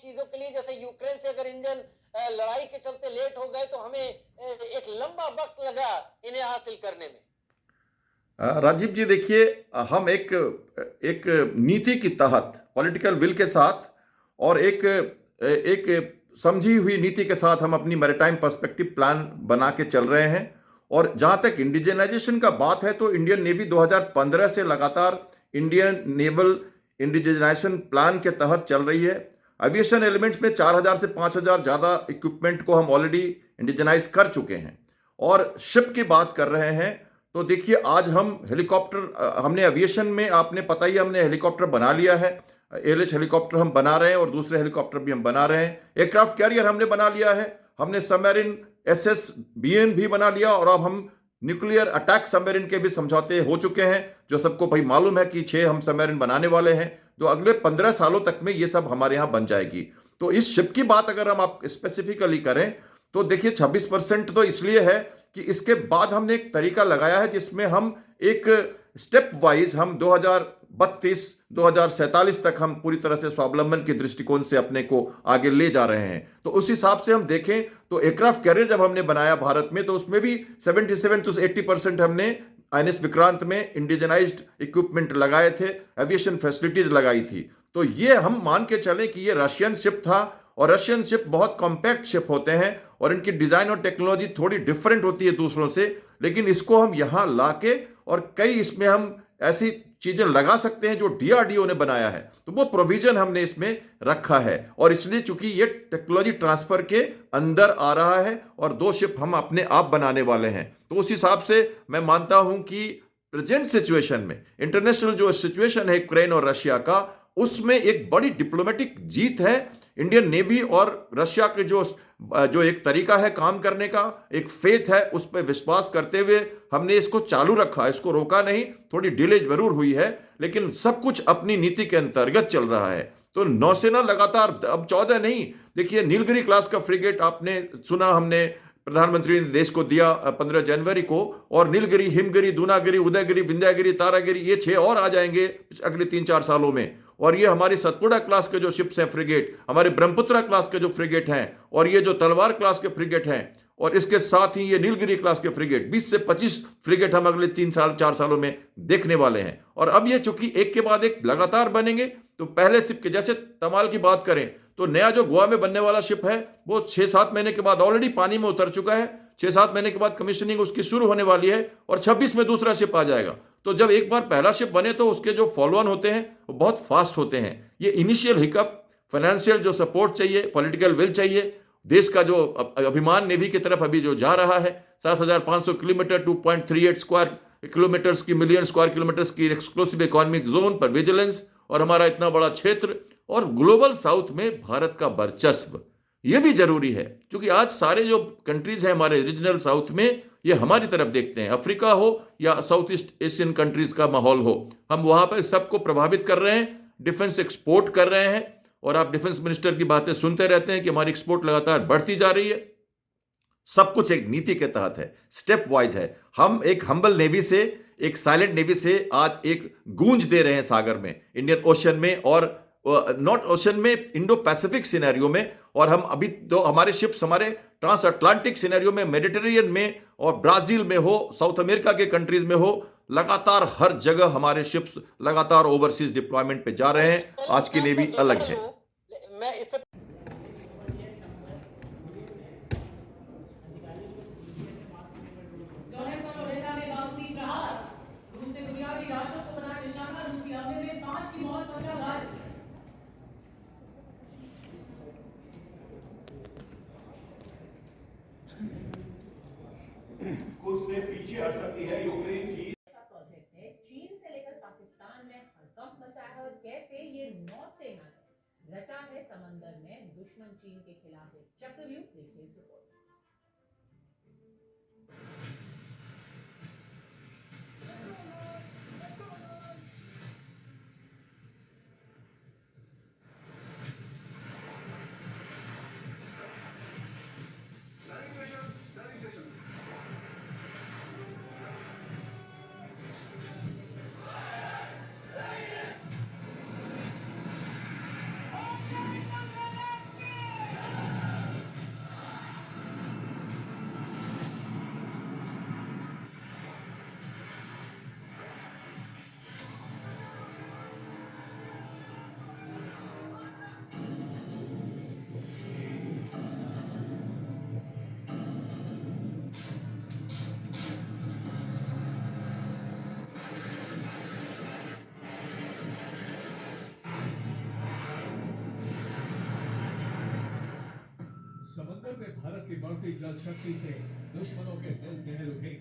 चीजों के लिए, जैसे यूक्रेन से अगर इंजन लड़ाई के चलते लेट हो गए तो हमें एक लंबा वक्त लगा इन्हें हासिल करने में। राजीव जी देखिए, हम एक एक नीति के तहत पॉलिटिकल विल के साथ और एक एक समझी हुई नीति के साथ हम अपनी मैरीटाइम पर्सपेक्टिव प्लान बना के चल रहे हैं। और जहां तक इंडिजिनाइजेशन का बात है तो इंडियन नेवी 2015 से लगातार इंडियन नेवल इंडिजिनाइजेशन प्लान के तहत चल रही है। एविएशन एलिमेंट्स में 4000 से 5000 ज़्यादा इक्विपमेंट को हम ऑलरेडी इंडिजनाइज कर चुके हैं। और शिप की बात कर रहे हैं तो देखिए, आज हम हेलीकॉप्टर, हमने एविएशन में, आपने पता ही, हमने हेलीकॉप्टर बना लिया है। एलएच हेलीकॉप्टर हम बना रहे हैं और दूसरे हेलीकॉप्टर भी हम बना रहे हैं। एयरक्राफ्ट कैरियर हमने बना लिया है। हमने सबमरीन SSBN भी बना लिया और अब हम न्यूक्लियर अटैक सबमरीन के भी समझौते हो चुके हैं, जो सबको भाई मालूम है कि 6 हम सबमरीन बनाने वाले हैं, तो अगले 15 सालों तक में ये सब हमारे यहां बन जाएगी। तो इस शिप की बात अगर हम आप स्पेसिफिकली करें तो देखिए 26% तो इसलिए है कि इसके बाद हमने एक तरीका लगाया है जिसमें हम एक स्टेप वाइज हम 2032 2047 तक हम पूरी तरह से स्वावलंबन के दृष्टिकोण से अपने को आगे ले जा रहे हैं। तो उस हिसाब से हम देखें तो एयरक्राफ्ट कैरियर जब हमने बनाया भारत में तो उसमें भी 77 to 80% हमने INS विक्रांत में इंडिजनाइज्ड इक्विपमेंट लगाए थे, एविएशन फैसिलिटीज लगाई थी। तो ये हम मान के चलें कि ये रशियन शिप था, और रशियन शिप बहुत कॉम्पैक्ट शिप होते हैं और इनकी डिजाइन और टेक्नोलॉजी थोड़ी डिफरेंट होती है दूसरों से, लेकिन इसको हम यहां लाके और कई इसमें हम ऐसी चीजें लगा सकते हैं जो DRDO ने बनाया है, तो वो प्रोविजन हमने इसमें रखा है। और इसलिए चूंकि ये टेक्नोलॉजी ट्रांसफर के अंदर आ रहा है और 2 शिप हम अपने आप बनाने वाले हैं, तो उस हिसाब से मैं मानता हूं कि प्रेजेंट सिचुएशन में इंटरनेशनल जो सिचुएशन है यूक्रेन और रशिया का, उसमें एक बड़ी डिप्लोमेटिक जीत है। इंडियन नेवी और रशिया के जो एक तरीका है काम करने का, एक फेथ है, उस पर विश्वास करते हुए हमने इसको चालू रखा, इसको रोका नहीं। थोड़ी डिले जरूर हुई है लेकिन सब कुछ अपनी नीति के अंतर्गत चल रहा है। तो नौसेना लगातार, अब 14 नहीं, देखिए नीलगिरी क्लास का फ्रिगेट आपने सुना, हमने प्रधानमंत्री ने देश को दिया 15 जनवरी को, और नीलगिरी, हिमगिरी, दूनागिरी, उदयगिरी, विंध्यागिरी, तारागिरी, ये 6 और आ जाएंगे अगले 3-4 सालों में। और ये हमारी सतपुड़ा क्लास के जो शिप्स हैं फ्रिगेट, हमारे ब्रह्मपुत्रा क्लास के जो फ्रिगेट हैं, और ये जो तलवार क्लास के फ्रिगेट हैं, और इसके साथ ही ये नीलगिरी क्लास के फ्रिगेट, 20 से 25 फ्रिगेट हम अगले 3-4 सालों में देखने वाले हैं। और अब ये चूंकि एक के बाद एक लगातार बनेंगे, तो पहले शिप के जैसे तमाल की बात करें तो नया जो गोवा में बनने वाला शिप है वो 6-7 महीने के बाद ऑलरेडी पानी में उतर चुका है। 6-7 महीने के बाद कमीशनिंग उसकी शुरू होने वाली है और 26 में दूसरा शिप आ जाएगा। तो जब एक बार पहला शिप बने तो उसके जो फॉलो ऑन होते हैं वो बहुत फास्ट होते हैं। ये इनिशियल हिकअप, फाइनेंशियल जो सपोर्ट चाहिए, पॉलिटिकल विल चाहिए, देश का जो अभिमान नेवी की तरफ अभी जो जा रहा है, 7500 किलोमीटर, 2.38 स्क्वायर किलोमीटर्स की, मिलियन स्क्वायर किलोमीटर्स की एक्सक्लूसिव इकोनॉमिक जोन पर विजिलेंस, और हमारा इतना बड़ा क्षेत्र, और ग्लोबल साउथ में भारत का वर्चस्व, ये भी जरूरी है। क्योंकि आज सारे जो कंट्रीज हैं हमारे रीजनल साउथ में, ये हमारी तरफ देखते हैं। अफ्रीका हो या साउथ ईस्ट एशियन कंट्रीज का माहौल हो, हम वहां पर सबको प्रभावित कर रहे हैं, डिफेंस एक्सपोर्ट कर रहे हैं। और आप डिफेंस मिनिस्टर की बातें सुनते रहते हैं कि हमारी एक्सपोर्ट लगातार बढ़ती जा रही है। सब कुछ एक नीति के तहत है, स्टेप वाइज है। हम एक हम्बल नेवी से, एक साइलेंट नेवी से आज एक गूंज दे रहे हैं सागर में, इंडियन ओशन में, और नॉर्थ ओशन में, इंडो पैसिफिक सिनेरियो में। और हम अभी तो हमारे शिप्स हमारे ट्रांस अटलांटिक सिनेरियो में, मेडिटेरेनियन में, और ब्राजील में हो, साउथ अमेरिका के कंट्रीज में हो, लगातार हर जगह हमारे शिप्स लगातार ओवरसीज डिप्लॉयमेंट पे जा रहे हैं। आज की नेवी अलग है। मैं इससे कुछ से पीछे हट सकती है यूक्रेन की। प्रोजेक्ट है, चीन से लेकर पाकिस्तान में हड़कंप मचा है, और कैसे ये नौसेना ने रचा है समंदर में दुश्मन चीन के खिलाफ एक चक्रव्यूह। देखिए इस रिपोर्ट। सागर में भारत की बढ़ती जल शक्ति से दुश्मनों के दिल दहल उठे।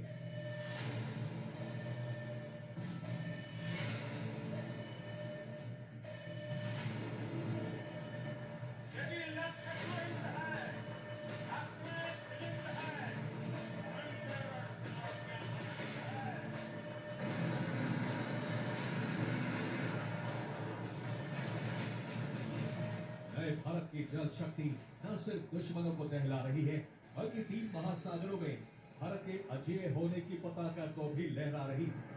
नए भारत की जल शक्ति न सिर्फ दुश्मनों को दहला रही है, बल्कि 3 महासागरों में भारत के अजेय होने की पताका को भी लहरा रही है।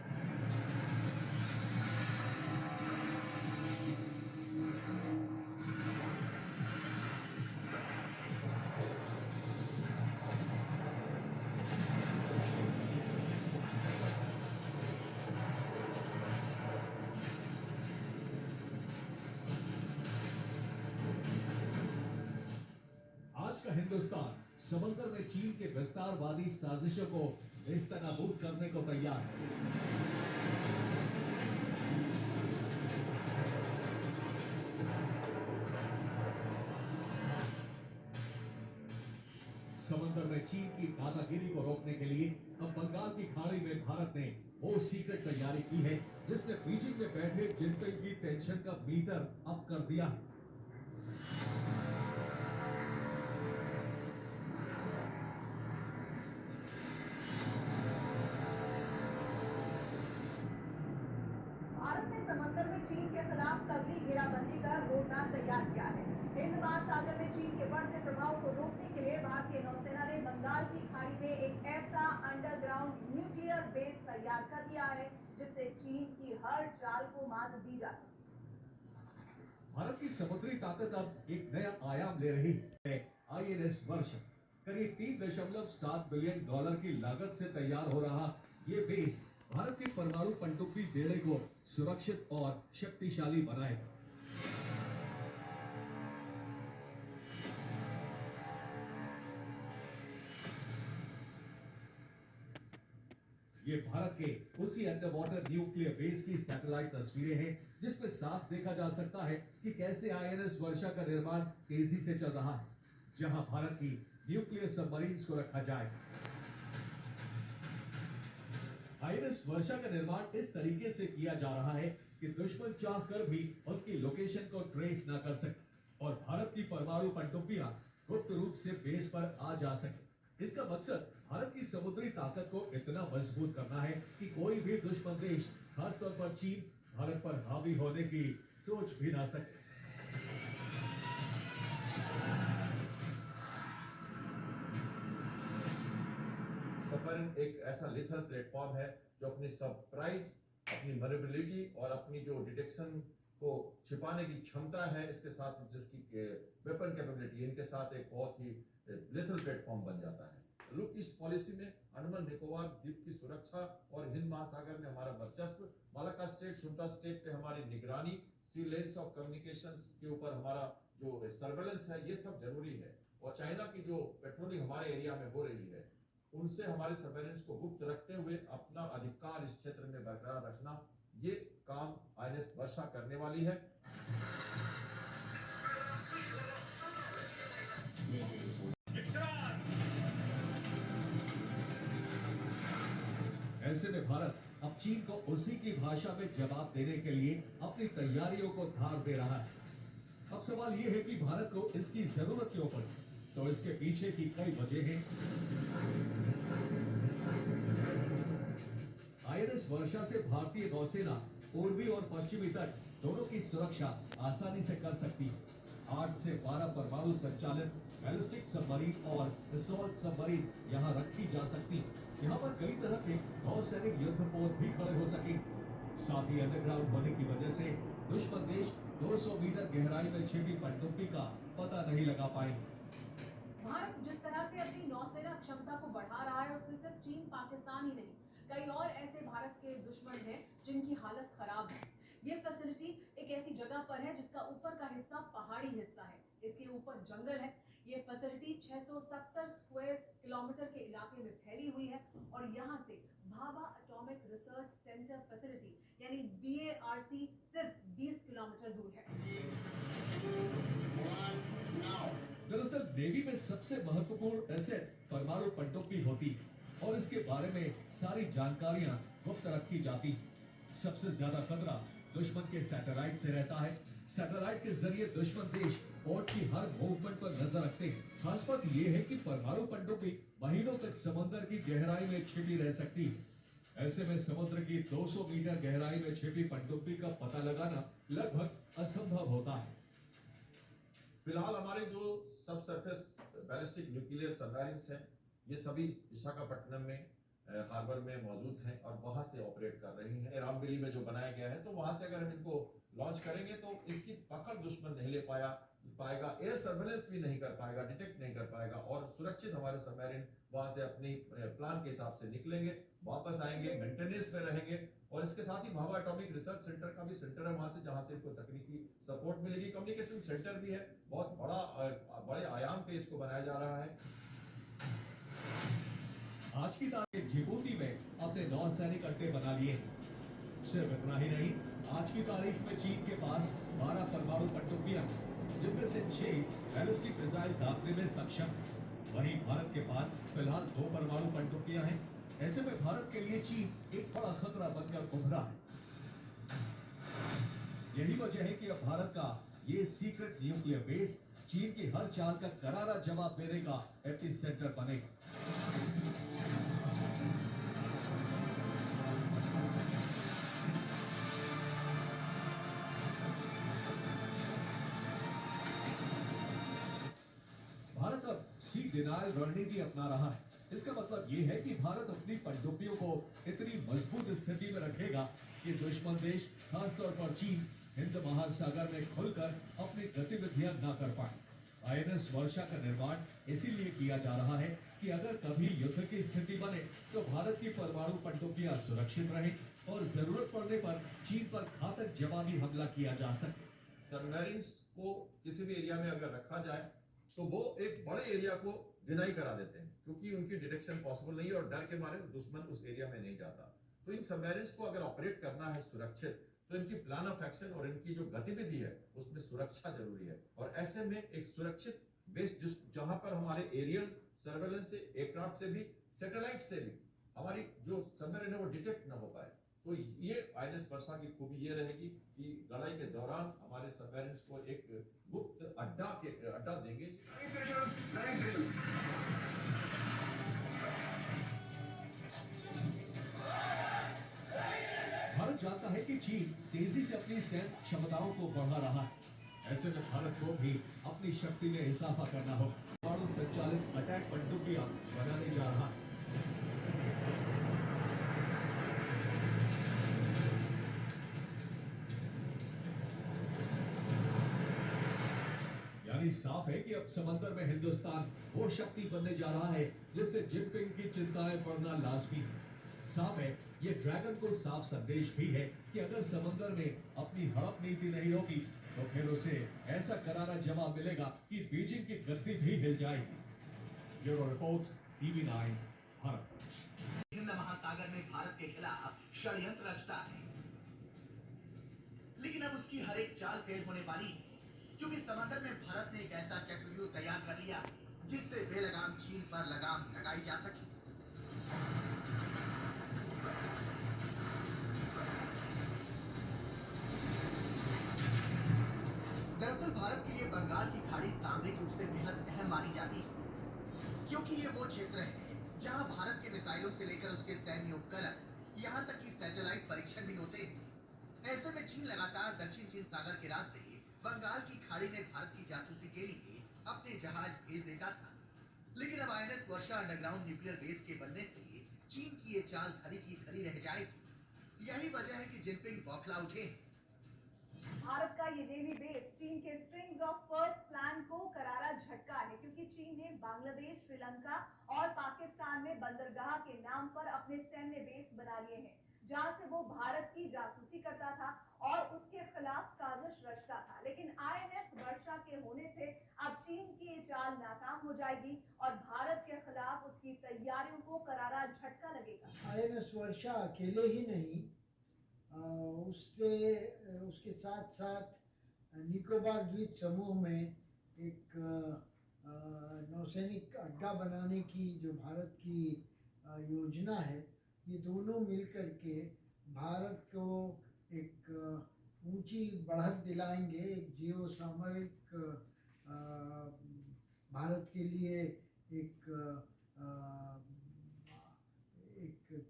आज का हिंदुस्तान समंदर में चीन के विस्तारवादी साजिशों को नेस्तनाबूद करने को तैयार है। समंदर में चीन की दादागिरी को रोकने के लिए अब बंगाल की खाड़ी में भारत ने वो सीक्रेट तैयारी की है, जिसने बीजिंग में बैठे जिनपिंग की टेंशन का मीटर अप कर दिया है। भारत ने समंदर में चीन के खिलाफ तगड़ी घेराबंदी का रोड मैप तैयार किया है। हिंद महासागर में चीन के बढ़ते प्रभाव को रोकने के लिए भारतीय नौसेना ने बंगाल की खाड़ी में एक ऐसा अंडरग्राउंड न्यूक्लियर बेस तैयार कर लिया है जिससे चीन की हर चाल को मात दी जा सके। भारत की समुद्री ताकत अब एक नया आयाम ले रही है। INS वर्षा करीब $3.7 बिलियन की लागत से तैयार हो रहा ये बेस भारत के परमाणु पनडुब्बी बेड़े को सुरक्षित और शक्तिशाली बनाएगा। ये भारत के उसी अंडर वाटर न्यूक्लियर बेस की सैटेलाइट तस्वीरें हैं, जिसमें साफ देखा जा सकता है कि कैसे INS वर्षा का निर्माण तेजी से चल रहा है, जहां भारत की न्यूक्लियर सबमरीन्स को रखा जाएगा। INS वर्षा का निर्माण इस तरीके से किया जा रहा है कि दुश्मन चाहकर भी उनकी लोकेशन को ट्रेस न कर सके और भारत की परमाणु पनडुब्बियां गुप्त रूप से बेस पर आ जा सके। इसका मकसद भारत की समुद्री ताकत को इतना मजबूत करना है कि कोई भी दुश्मन देश, खासतौर पर चीन, भारत पर हावी होने की सोच भी ना सके। सबमरीन एक ऐसा लिथल प्लेटफॉर्म है जो अपनी सरप्राइज, अपनी मैनेवरेबिलिटी और अपनी जो डिटेक्शन को छिपाने की क्षमता है, इसके साथ जिसकी वेपन कैपेबिलिटी, इनके साथ एक बहुत ही लिथल प्लेटफॉर्म बन जाता है। लुक ईस्ट पॉलिसी में अंडमान निकोबार द्वीप की सुरक्षा और हिंद महासागर में हमारा वर्चस्व, मालाक्का स्टेट, सुंट्रा स्टेट पे हमारी निगरानी, सी लेन्स ऑफ कम्युनिकेशंस के ऊपर हमारा जो सर्वेलेंस है, ये सब जरूरी है। और चाइना की जो पेट्रोलिंग हमारे एरिया में हो रही है, उनसे हमारे सर्वेलेंस को गुप्त रखते हुए अपना अधिकार इस क्षेत्र में बरकरार रखना, ये काम INS वर्षा करने वाली है। ऐसे में भारत अब चीन को उसी की भाषा में जवाब देने के लिए अपनी तैयारियों को धार दे रहा है। अब सवाल यह है कि भारत को इसकी जरूरत क्यों पड़ी, तो इसके पीछे की कई वजह हैं। INS वर्षा से भारतीय नौसेना पूर्वी और पश्चिमी तट दोनों की सुरक्षा आसानी से कर सकती है। 8 से 12 परमाणु संचालित बैलिस्टिक सबमरीन और असॉल्ट सबमरीन यहां रखी जा सकती है। यहाँ पर कई तरह के नौसैनिक युद्धपोत भी खड़े हो सके। साथ ही अंडरग्राउंड होने की वजह से दुश्मन देश 200 मीटर गहराई में छिपी पनडुब्बी का पता नहीं लगा पाएंगे। भारत जिस तरह से अपनी नौसेना क्षमता को बढ़ा रहा है, उससे सिर्फ चीन, पाकिस्तान ही नहीं, कई और ऐसे भारत के दुश्मन हैं जिनकी हालत खराब है। ये फैसिलिटी एक ऐसी जगह पर है जिसका ऊपर का हिस्सा पहाड़ी हिस्सा है, इसके ऊपर जंगल है। ये फैसिलिटी 670 स्क्वायर किलोमीटर के इलाके में फैली हुई है और यहाँ से Bhabha atomic research centre facility यानी BARC सिर्फ 20 किलोमीटर दूर है। दरअसल नेवी में सबसे महत्वपूर्ण एसेट परमाणु पनडुब्बी होती और इसके बारे में सारी जानकारियां गुप्त रखी जाती। सबसे ज्यादा खतरा दुश्मन के सैटेलाइट से रहता है। सैटेलाइट के जरिए दुश्मन देश पोर्ट की हर मूवमेंट पर नजर रखते हैं। खास बात यह है कि परमाणु पनडुब्बी महीनों तक समुद्र की गहराई में छिपी रह सकती है। ऐसे में समुद्र की 200 मीटर गहराई में छिपी पनडुब्बी का पता लगाना लगभग असंभव होता है। फिलहाल हमारे जो सब सरफेस बैलिस्टिक न्यूक्लियर सबमरीन्स हैं, ये सभी विशाखापट्टनम में हार्बर में मौजूद हैं और वहां से ऑपरेट कर रही हैं। रामबेली में जो बनाया गया है, तो वहां से अगर हम इनको लॉन्च करेंगे तो इसकी पकड़ दुश्मन नहीं ले पाएगा, एयर सर्वेलेंस भी नहीं कर पाएगा, डिटेक्ट नहीं कर पाएगा और सुरक्षित हमारे सबमरीन वहां से अपनी प्लान के हिसाब से निकलेंगे, वापस आएंगे, मेंटेनेंस में रहेंगे। और इसके साथ ही भाभा एटॉमिक रिसर्च सेंटर का भी सेंटर है वहां से, जहां से इनको तकनीकी सपोर्ट मिलेगी। कम्युनिकेशन सेंटर भी है, बहुत बड़े आयाम पे इसको बनाया जा रहा है। आज की तारीख जिबूती में अपने नौसैनिक अड्डे बना लिए हैं। सिर्फ इतना ही नहीं, आज की तारीख में चीन के पास 12 परमाणु पनडुब्बियां, जिनमें से 6 बैलिस्टिक मिसाइल दागने में सक्षम है। वहीं भारत के पास फिलहाल 2 परमाणु पनडुब्बियां हैं। ऐसे में भारत के लिए चीन एक बड़ा खतरा बनकर उभरा है। यही वजह है कि अब भारत का ये सीक्रेट न्यूक्लियर बेस चीन की हर चाल का करारा जवाब देने का एपिसेंटर बनेगा। भारत अब सी डिनायल रणनीति अपना रहा है। इसका मतलब ये है कि भारत अपनी पनडुब्बियों को इतनी मजबूत स्थिति में रखेगा कि दुश्मन देश, खासतौर पर चीन, हिंद महासागर में खुलकर अपनी गतिविधियां न कर पाए। आईएनएस वर्षा का निर्माण इसीलिए किया जा रहा है कि अगर कभी युद्ध की स्थिति बने तो भारत की परमाणु पनडुब्बियां सुरक्षित रहें और जरूरत पड़ने पर चीन पर घातक जवाबी हमला किया जा सके। सबमरीन्स को किसी भी एरिया में अगर रखा जाए तो वो एक बड़े एरिया को डिनाई करा देते हैं, क्योंकि उनकी डिटेक्शन पॉसिबल नहीं है और डर के मारे दुश्मन उस एरिया में नहीं जाता। तो इन सबमरीन्स को अगर ऑपरेट करना है सुरक्षित, तो इनकी प्लान ऑफ एक्शन और इनकी जो गतिविधि है उसमें सुरक्षा जरूरी है। और ऐसे में एक सुरक्षित बेस जहां पर हमारे एरियल सर्वेलेंस से, एयरक्राफ्ट से भी, सैटेलाइट से भी हमारी जो सबमरीन है वो डिटेक्ट ना हो पाए, तो ये आईएनएस वर्षा की खूबी ये रहेगी कि लड़ाई के दौरान हमारे सबमरीन्स को एक गुप्त अड्डा देंगे। भारत जानता है कि चीन तेजी से अपनी सैन्य क्षमताओं को बढ़ा रहा है। ऐसे में भारत को भी अपनी शक्ति में इजाफा करना होगा। परमाणु संचालित अटैक पनडुब्बियां बनाने जा रहा है। यानी साफ है कि अब समंदर में हिंदुस्तान वो शक्ति बनने जा रहा है जिससे जिनपिंग की चिंताएं बढ़ना लाजमी है। साफ है, ये ड्रैगन को साफ संदेश भी है कि अगर समंदर में अपनी हड़प नीति नहीं होगी तो फिर उसे ऐसा करारा जवाब मिलेगा कि बीजिंग की गद्दी भी हिल जाएगी। Bureau report, TV9 Bharat. Hind महासागर में भारत के खिलाफ षड्यंत्र रचता है, लेकिन अब उसकी हर एक चाल फेल होने वाली है, क्योंकि समंदर में भारत ने एक ऐसा चक्रव्यूह तैयार कर लिया जिससे बेलगाम चीन पर लगाम लगाई जा सके। दरअसल भारत के लिए बंगाल की खाड़ी सामरिक रूप से बेहद अहम मानी जाती है, क्योंकि ये वो क्षेत्र है जहां भारत के मिसाइलों से लेकर उसके सैन्य उपकरण, यहां तक कि सैटेलाइट परीक्षण भी होते हैं। ऐसे में चीन लगातार दक्षिण चीन सागर के रास्ते बंगाल की खाड़ी में भारत की जासूसी के लिए अपने जहाज भेज देता था, लेकिन अब आईएनएस वर्षा अंडरग्राउंड न्यूक्लियर बेस के बनने से चीन की ये चाल खरी की खरी रह जाएगी। यही वजह है कि जिनपिंग बौखला उठे। भारत का ये नेवी बेस चीन के स्ट्रिंग्स ऑफ पर्ल्स प्लान को करारा झटका है, क्योंकि चीन ने बांग्लादेश, श्रीलंका और पाकिस्तान में बंदरगाह के नाम पर अपने सैन्य बेस बना लिए हैं, जहां से वो भारत की जासूसी करता था और उसके खिलाफ साजिश रचता था। लेकिन आईएनएस वर्षा के होने से अब चीन की ये चाल नाकाम हो जाएगी और भारत के खिलाफ उसकी तैयारियों को करारा झटका लगेगा। आईएनएस वर्षा अकेले ही नहीं, उसके साथ साथ निकोबार द्वीप समूह में एक नौसैनिक अड्डा बनाने की जो भारत की योजना है, ये दोनों मिलकर के भारत को एक ऊंची बढ़त दिलाएंगे, एक जियो सामरिक भारत के लिए एक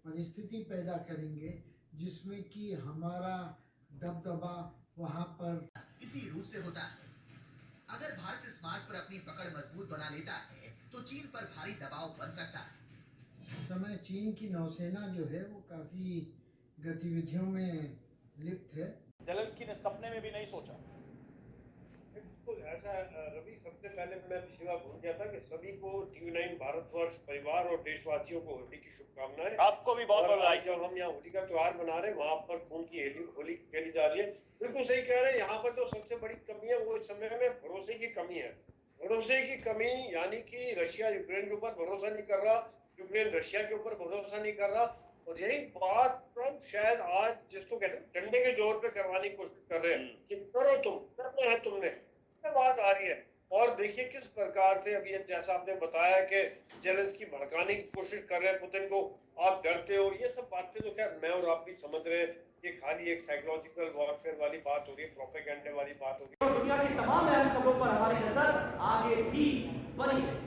परिस्थिति पैदा करेंगे जिसमें कि हमारा दबदबा वहाँ पर इसी रूप से होता है। अगर भारत स्मार्ट पर अपनी पकड़ मजबूत बना लेता है तो चीन पर भारी दबाव बन सकता है। इस समय चीन की नौसेना जो है वो काफी गतिविधियों में लिप्त है। जेलेंस्की ने सपने में भी नहीं सोचा। बिल्कुल ऐसा रवि, सबसे पहले मैं पिछली बार भूल गया था कि सभी को T9 भारतवर्ष परिवार और देशवासियों को होली की शुभकामनाएं। आपको भी बहुत बधाई। जब हम यहाँ होली का त्योहार मना रहे हैं, वहाँ पर खून की होली खेली जा रही है। बिल्कुल सही कह रहे हैं। यहाँ पर जो सबसे बड़ी कमी है वो इस समय में भरोसे की कमी है। भरोसे की कमी यानी कि रशिया यूक्रेन के ऊपर भरोसा नहीं कर रहा, यूक्रेन रशिया के ऊपर भरोसा नहीं कर रहा। और यही बात ट्रंप शायद आज जिसको कहते हैं डंडे के जोर पे करवाने की कोशिश कर रहे हैं कि करो, तुम करना है तुमने, बात आ रही है। और देखिए किस प्रकार से अभी जैसा आपने बताया कि जेलेंस्की भड़काने की कोशिश कर रहे हैं पुतिन को, आप डरते हो, ये सब बातें तो खैर मैं और आप भी समझ रहे हैं। ये खाली एक साइकोलॉजिकल वॉरफेयर वाली बात हो रही है, प्रोपेगेंडे वाली बात हो रही है। दुनिया की तमाम अहम खबरों पर हमारी नजर आगे भी बनी है।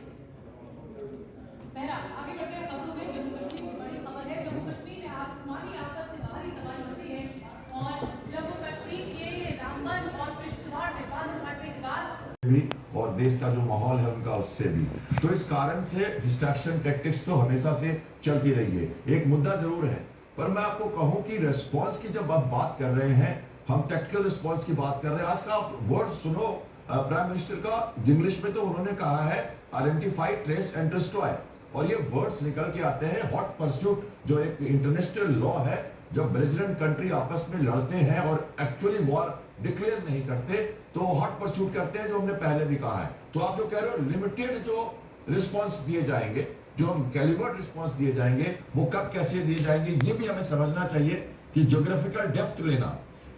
आगे बढ़ते हैं खबरों में। जम्मू कश्मीर की बड़ी खबर है। जम्मू कश्मीर में आसमानी आफत से भारी तबाही मची है और जम्मू कश्मीर के रामबन और किश्तवाड़ में बांध काटने के बाद और देश का जो माहौल है उनका उससे भी, तो इस कारण से डिस्ट्रैक्शन टैक्टिक्स तो हमेशा से चलती रही है। एक मुद्दा जरूर है, पर मैं आपको कहूं कि रिस्पॉन्स की जब आप बात कर रहे हैं, हम टैक्टिकल रिस्पॉन्स की बात कर रहे हैं। आज का आप वर्ड सुनो प्राइम मिनिस्टर का, इंग्लिश में तो उन्होंने कहा है आइडेंटिफाई, ट्रेस एंड डिस्ट्रॉय, और ये वर्ड्स निकल के आते हैं हॉट परस्यूट, जो एक इंटरनेशनल लॉ है। जब बेलिजरेंट कंट्री आपस में लड़ते हैं और एक्चुअली वॉर डिक्लेयर नहीं करते तो हॉट परस्यूट करते हैं, जो हमने पहले भी कहा है। तो आप जो कह रहे हो लिमिटेड जो रिस्पॉन्स दिए जाएंगे, जो हम कैलिबर्ड रिस्पॉन्स दिए जाएंगे, वो कब कैसे दिए जाएंगे ये भी हमें समझना चाहिए कि ज्योग्राफिकल डेप्थ लेना,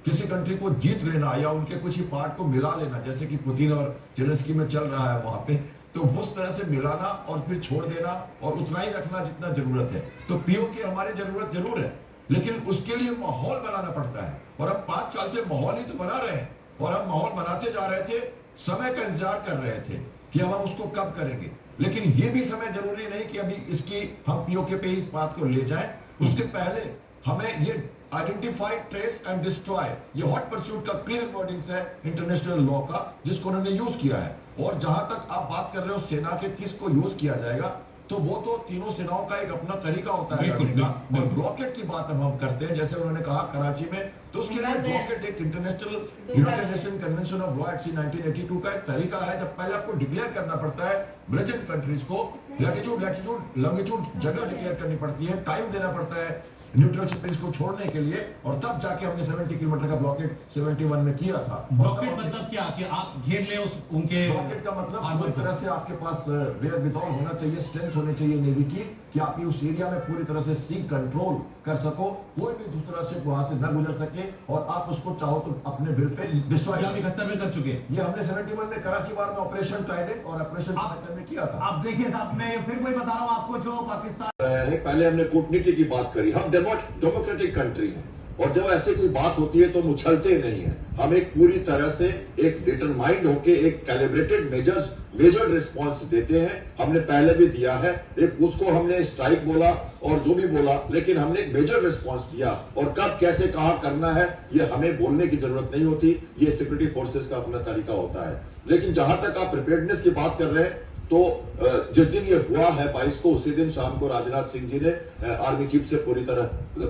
किसी कंट्री को जीत लेना या उनके कुछ ही पार्ट को मिला लेना, जैसे कि पुतिन और जेलेंस्की में चल रहा है वहां पे, तो उस तरह से मिलाना और फिर छोड़ देना और उतना ही रखना जितना जरूरत है। तो पीओ की हमारी जरूरत जरूर है, लेकिन उसके लिए माहौल बनाना पड़ता है। और हम 5 साल से माहौल ही तो बना रहे हैं, और हम माहौल बनाते जा रहे थे, समय का इंतजार कर रहे थे कि अब हम उसको कब करेंगे। लेकिन ये भी समय जरूरी नहीं कि अभी इसकी हम पीओके पे इस बात को ले जाएं। उसके पहले हमें ये आइडेंटिफाई, ट्रेस एंड डिस्ट्रॉय, ये हॉट परस्यूट का क्लियर वर्डिंग्स है इंटरनेशनल लॉ का, जिसको उन्होंने यूज किया है। और जहां तक आप बात कर रहे हो सेना के किसको यूज किया जाएगा, तो वो तो तीनों सेनाओं का एक अपना तरीका होता है लड़ने का। और ब्लॉकेट की बात हम करते हैं, जैसे उन्होंने कहा कराची में, तो उसके लिए ब्लॉकेट एक international United nation convention of law 1982 का एक तरीका है। जब पहले आपको डिक्लेयर करना पड़ता है ब्रिजेंट कंट्रीज को, लैटिट्यूड, लॉन्गिट्यूड जगह डिक्लेयर करनी पड़ती है, टाइम देना पड़ता है न्यूट्रल शिपिंग्स को छोड़ने के लिए, और तब जाके हमने 70 किलोमीटर का ब्लॉकेट 71 में किया था। ब्लॉकेट मतलब क्या कि आप घेर ले उस उनके, ब्लॉकेट का मतलब पूरी तरह से आपके पास वेयर विदॉल होना चाहिए, स्ट्रेंथ होनी चाहिए नेवी की, कि आप उस एरिया में पूरी तरह से सी कंट्रोल कर सको, कोई भी दूसरा शिप वहां से न गुजर सके, और आप उसको चाहो तो अपने विल पे डिस्ट्रॉय। 71 में कर चुके, ये हमने 71 में कराची वार में ऑपरेशन ट्राइडेंट और ऑपरेशन पाइथन में किया था। आप देखिए साहब, मैं फिर कोई बता रहा हूं आपको, जो पाकिस्तान पहले हमने कूटनीति की बात करी। हम डेमोक्रेटिक कंट्री है, और जब ऐसे कोई बात होती है तो हम उछलते नहीं है। हम एक पूरी तरह से एक डिटरमाइंड होके एक कैलिब्रेटेड मेजर्ड रिस्पॉन्स देते हैं। हमने पहले भी दिया है, एक उसको हमने स्ट्राइक बोला और जो भी बोला, लेकिन हमने एक मेजर रिस्पॉन्स दिया। और कब कैसे कहा करना है ये हमें बोलने की जरूरत नहीं होती, ये सिक्योरिटी फोर्सेस का अपना तरीका होता है। लेकिन जहां तक आप प्रिपेयर्डनेस की बात कर रहे हैं, तो जिस दिन ये हुआ है 22 को, उसी दिन शाम को राजनाथ सिंह जी ने आर्मी चीफ से पूरी तरह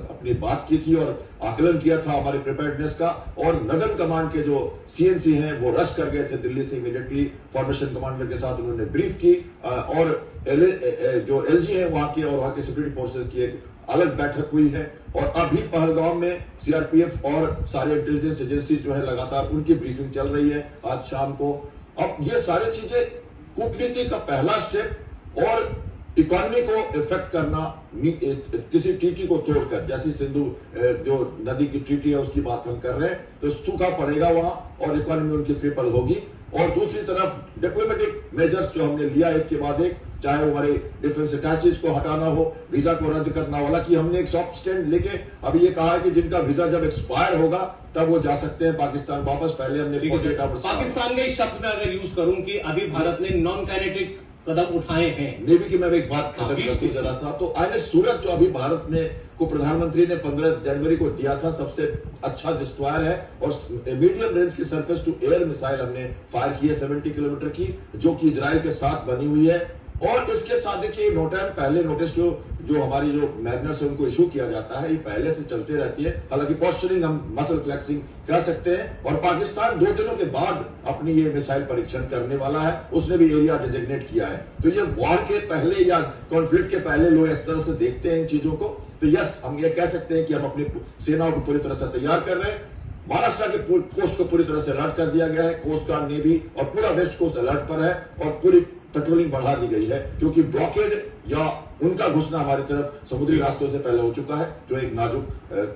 अपनी बात की थी और आकलन किया था हमारे प्रिपेयर्डनेस का। और नदन कमांड के जो सीएनसी हैं वो रश कर गए थे दिल्ली से इमीडिएटली, फॉर्मेशन कमांडर के साथ उन्होंने ब्रीफ की, और जो एलजी है वहां के और वहां के सिक्योरिटी फोर्सेज की एक अलग बैठक हुई है। और अभी पहलगाम में सीआरपीएफ और सारे इंटेलिजेंस एजेंसी जो है लगातार उनकी ब्रीफिंग चल रही है आज शाम को। अब ये सारी चीजें कूटनीति का पहला स्टेप, और इकोनॉमी को इफेक्ट करना, किसी ट्रीटी को तोड़कर, जैसी सिंधु जो नदी की ट्रीटी है उसकी बात हम कर रहे हैं, तो सूखा पड़ेगा वहां और इकोनॉमी उनकी ट्रिपल होगी। और दूसरी तरफ डिप्लोमेटिक मेजर्स जो हमने लिया एक के बाद एक, चाहे वो हमारे डिफेंस अटैचेज को हटाना हो, वीजा को रद्द करना हो। हालांकि हमने एक सॉफ्ट स्टैंड लेके अभी ये कहा है कि जिनका वीजा जब एक्सपायर होगा तब वो जा सकते हैं पाकिस्तान वापस। पहले हमने पाकिस्तान के इस शब्द में अगर यूज करूं कि अभी भारत ने नॉन काइनेटिक कदम उठाए हैं, नेवी की मैं एक बात खत्म करती हूं जरा सा। तो INS सूरत जो अभी भारत में को प्रधानमंत्री ने 15 जनवरी को दिया था, सबसे अच्छा डिस्ट्रॉयर है और मीडियम रेंज की सरफेस टू एयर मिसाइल हमने फायर की है 70 किलोमीटर की, जो कि इजराइल के साथ बनी हुई है। और इसके साथ देखिए नो टाइम पहले नोटिस जो हमारी जो मैरिनर्स है उनको इशू किया जाता है, ये पहले से चलते रहती है। हालांकि पोस्चरिंग हम मसल फ्लेक्सिंग कह सकते हैं। और पाकिस्तान 2 दिनों के बाद अपनी ये मिसाइल परीक्षण करने वाला है, उसने भी एरिया डिजिग्नेट किया है। तो ये वॉर के पहले या कॉन्फ्लिक्ट के पहले लोग इस तरह से देखते हैं इन चीजों को। तो यस, हम ये कह सकते हैं कि हम अपनी सेनाओं को पूरी तरह से तैयार कर रहे हैं। महाराष्ट्र के कोस्ट को पूरी तरह से अलर्ट कर दिया गया है, कोस्ट गार्ड, नेवी और पूरा वेस्ट कोस्ट अलर्ट पर है और पूरी पेट्रोलिंग बढ़ा दी गई है, क्योंकि ब्लॉकेड या उनका घुसना हमारी तरफ समुद्री रास्तों से पहले हो चुका है, जो एक नाजुक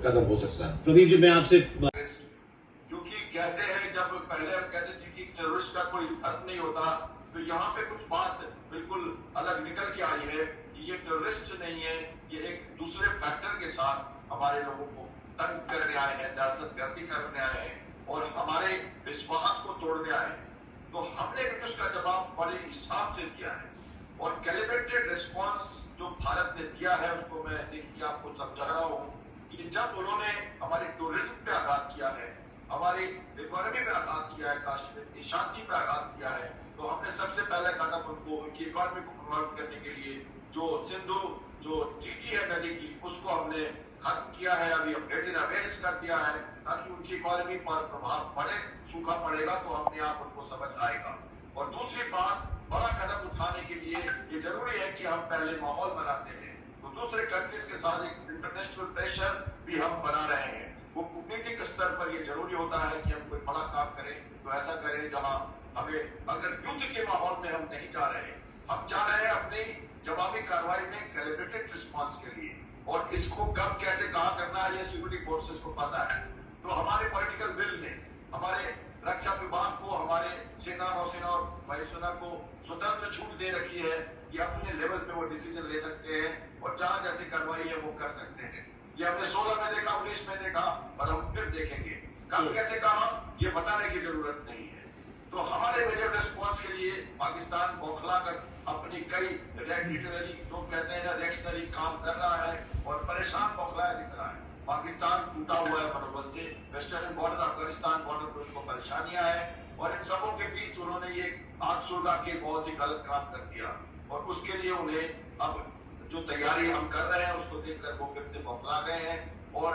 कदम हो सकता है। प्रदीप जी, मैं आपसे क्योंकि कहते हैं, जब पहले हम कहते थे कि टेररिस्ट का कोई अर्थ नहीं होता, तो यहाँ पे कुछ बात बिल्कुल अलग निकल के आई है कि ये टेररिस्ट नहीं है, ये एक दूसरे फैक्टर के साथ हमारे लोगों को तंग करने आए हैं, दहशतगर्दी करने आए हैं और हमारे विश्वास को तोड़ने आए हैं। तो हमने भी उसका जवाब बड़े हिसाब से दिया है और कैलिब्रेटेड रिस्पांस जो भारत ने दिया है उसको मैं देखिए आपको समझा रहा हूं कि जब उन्होंने हमारे टूरिज्म पे आघात किया है, हमारी इकोनॉमी पे आघात किया है, कश्मीर की शांति पे आघात किया है, तो हमने सबसे पहले कदम उनको उनकी इकोनॉमी को प्रभावित करने के लिए जो सिंधु जो चीटी है नदी की, उसको हमने खत्म किया है, अभी अपडेटेड अवेयर्स कर दिया है ताकि उनकी इकोनॉमी पर प्रभाव पड़े। सूखा पड़ेगा तो अपने आप उनको समझ आएगा। और दूसरी बात, बड़ा कदम उठाने के लिए ये जरूरी है कि हम पहले माहौल बनाते हैं, तो दूसरे कंट्रीज के साथ एक इंटरनेशनल प्रेशर भी हम बना रहे हैं। वो कूटनीतिक स्तर पर ये जरूरी होता है कि हम कोई बड़ा काम करें तो ऐसा करें जहां हमें, अगर युद्ध के माहौल में हम नहीं जा रहे, हम जा रहे हैं अपनी जवाबी कार्रवाई में कैलिब्रेटेड रिस्पांस के लिए, और इसको कब कैसे कहा करना है ये सिक्योरिटी फोर्सेस को पता है। तो हमारे पॉलिटिकल विल ने हमारे रक्षा विभाग को, हमारे सेना, नौसेना और वायुसेना को स्वतंत्र छूट दे रखी है कि अपने लेवल पे वो डिसीजन ले सकते हैं और जहां जैसी कार्रवाई है वो कर सकते हैं। ये हमने 16 में देखा, 19 में देखा और हम फिर देखेंगे। कब कैसे कहा ये बताने की जरूरत नहीं है। तो हमारे मेजर रिस्पॉन्स के लिए पाकिस्तान बौखला कर अपनी कई रिएक्शनरी, जो कहते हैं ना, रिएक्शनरी काम कर रहा है और परेशान बौखलाया दिख रहा है। पाकिस्तान टूटा हुआ है मनोबल से, वेस्टर्न बॉर्डर, अफगानिस्तान बॉर्डर पर उनको परेशानियां हैं और इन सबों के बीच उन्होंने ये आग सुलगा के बहुत ही गलत काम कर दिया और उसके लिए उन्हें अब जो तैयारी हम कर रहे हैं उसको देखकर वो फिर से बौखला गए हैं और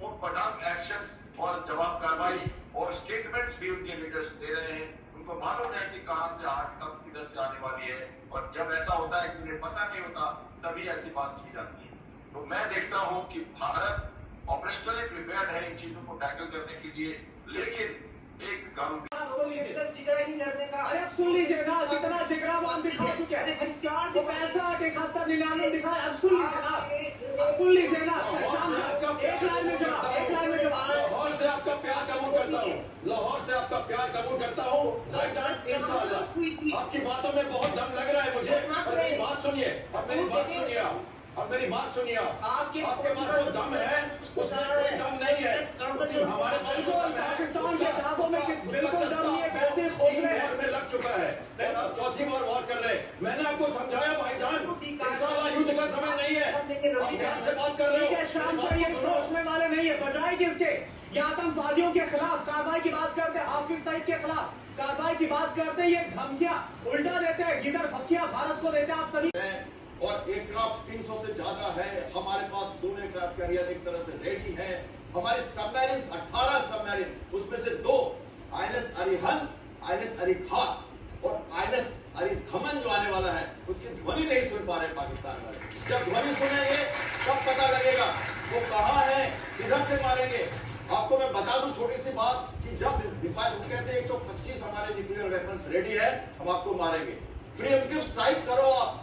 ऊटपटांग एक्शंस और जवाब कार्रवाई और स्टेटमेंट्स भी उनके लीडर्स दे रहे हैं। उनको मालूम है कि कहां से आग कब किधर से आने वाली है और जब ऐसा होता है कि उन्हें पता नहीं होता तभी ऐसी बात की जाती है। तो मैं देखता हूं कि भारत ऑपरेशनली प्रिपेयर्ड है इन चीजों को टैकल करने के लिए, लेकिन एक सुन लीजिए ना, कितना जिगरा हम दिखा चुके हैं, 4 पैसा 7199 दिखाया। अब सुन लीजिए ना, अब सुन लीजिए ना, एक लाइन में जवाब। लाहौर से आपका प्यार कबूल करता हूँ, लाहौर से आपका प्यार कबूल करता हूँ। आपकी बातों में बहुत दम लग रहा है मुझे। मेरी बात सुनिए, अब मेरी बात सुनिए, अब मेरी बात सुनिए। आपके पास जो दम है उसमें कोई दम नहीं है। हमारे पाकिस्तान के दावों में बिल्कुल दम नहीं है, पैसे खोजने में लग चुका है और अब चौथी बार वॉर कर रहे हैं। मैंने आपको समझाया भाईजान, इंशाल्लाह युद्ध का समय नहीं है। आप ध्यान से बात कर रहे हो। शाम से ये सोचने वाले नहीं है, बजाय किसके ये आतंकवादियों के खिलाफ कार्रवाई की बात करते हैं, हाफिज सईद के खिलाफ कार्रवाई की बात करते हैं, ये धमकियां उल्टा देते हैं, गिदर भक्कियां भारत को देते हैं। आप सभी और एयरक्राफ्ट 300 से ज्यादा है हमारे पास, 2 एयरक्राफ्ट कैरियर एक तरह से रेडी है। हमारे सबमरीन 18 सबमरीन, उसमें से 2 INS अरिहंत, INS अरिखात और INS अरिधमन जो आने वाला है उसकी ध्वनि नहीं सुन पा रहे पाकिस्तान वाले। जब ध्वनि सुनेंगे तब पता लगेगा वो कहाँ है, किधर से मारेंगे। आपको मैं बता दूं छोटी सी बात कि जब डिफाइट हो कहते हैं 125 हमारे न्यूक्लियर वेपन्स रेडी है, हम आपको मारेंगे। प्रीएम्प्टिव स्ट्राइक करो आप।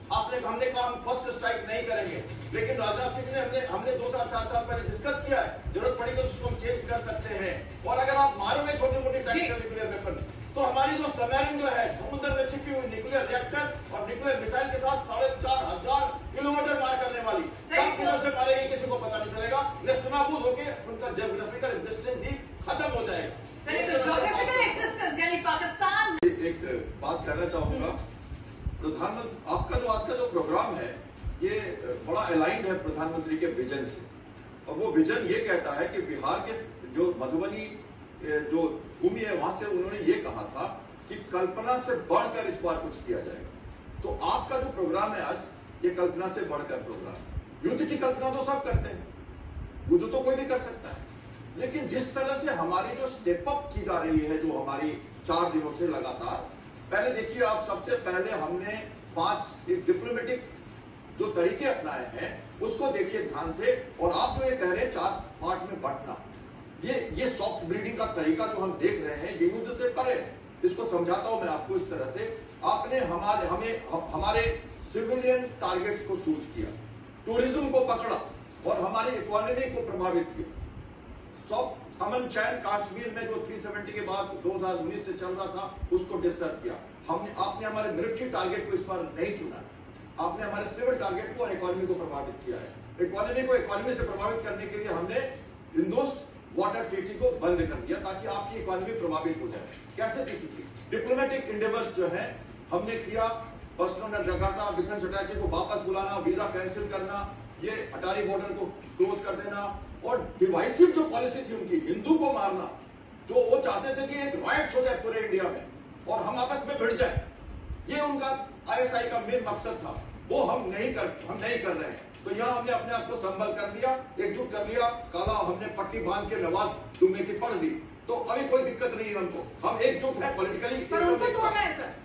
हमने कहा हम फर्स्ट स्ट्राइक नहीं करेंगे, लेकिन राजनाथ सिंह ने हमने 2 साल 4 साल पहले डिस्कस किया है, जरूरत पड़ी तो उसको हम चेंज कर सकते हैं। और अगर आप मारोगे छोटी मोटी टैक्टिकल न्यूक्लियर वेपन तो हमारी जो सबमरीन जो है समुद्र में छिपी हुई न्यूक्लियर रिएक्टर और न्यूक्लियर मिसाइल के साथ 4,500 किलोमीटर मार करने वाली कब किधर से मारेगी किसी को पता नहीं चलेगा। नेस्तनाबूद होके उनका जियोग्राफिकल एग्जिस्टेंस ही खत्म हो जाएगा। यानी पाकिस्तान। एक बात कहना चाहूंगा, प्रधानमंत्री आपका जो आज का जो प्रोग्राम है ये बड़ा अलाइंड है प्रधानमंत्री के विजन से, और वो विजन ये कहता है कि बिहार के जो मधुबनी जो भूमि है वहां से उन्होंने ये कहा था कि कल्पना से बढ़कर इस बार कुछ किया जाएगा। तो आपका जो प्रोग्राम है आज, ये कल्पना से बढ़कर प्रोग्राम। युद्ध की कल्पना तो सब करते हैं, युद्ध तो कोई भी कर सकता है, लेकिन जिस तरह से हमारी जो स्टेप अप की जा रही है, जो हमारी 4 दिनों से लगातार, पहले देखिए आप, सबसे पहले हमने 5 डिप्लोमेटिक जो तरीके अपनाए हैं उसको देखिए ध्यान से, और आप जो ये कह रहे हैं 4 पार्ट में बांटना, ये सॉफ्ट ब्रीडिंग का तरीका जो हम देख रहे हैं ये युद्ध से परे। इसको समझाता हूं मैं आपको इस तरह से, आपने हमारे सिविलियन टारगेट्स को चूज किया, टूरिज्म को पकड़ा और हमारी इकोनॉमी को प्रभावित किया। सॉफ्ट अमन चैन कश्मीर में जो 370 के बाद 2019 से चल रहा था उसको डिस्टर्ब किया। आपने हमारे मिलिट्री टारगेट को इस बार नहीं चुना, आपने हमारे सिविल टारगेट को और इकोनॉमी को प्रभावित किया है। इकोनॉमी से प्रभावित करने के लिए हमने इंडोस वाटर ट्रीटी को बंद कर दिया ताकि आपकी इकोनॉमी प्रभावित हो जाए। कैसे की? डिप्लोमेटिक इंडेवर्स जो है हमने किया, पर्सनल जगाना, डिफेंस अटैची को वापस बुलाना, वीजा कैंसिल करना, ये अटारी बॉर्डर को क्लोज कर देना, और डिवाइसिव जो पॉलिसी थी उनकी, हिंदू को मारना, जो वो चाहते थे कि एक राइट्स हो जाए पूरे इंडिया में और हम आपस में भिड़ जाए, ये उनका ISI का मेन मकसद था, वो हम नहीं कर रहे हैं। तो यहाँ हमने अपने आप को संभल कर लिया, एकजुट कर लिया, काला हमने पट्टी बांध के नमाज जुम्मे की पढ़ ली, तो अभी कोई दिक्कत नहीं है हमको, हम एकजुट है पॉलिटिकली। पर उनको तोड़ना है सर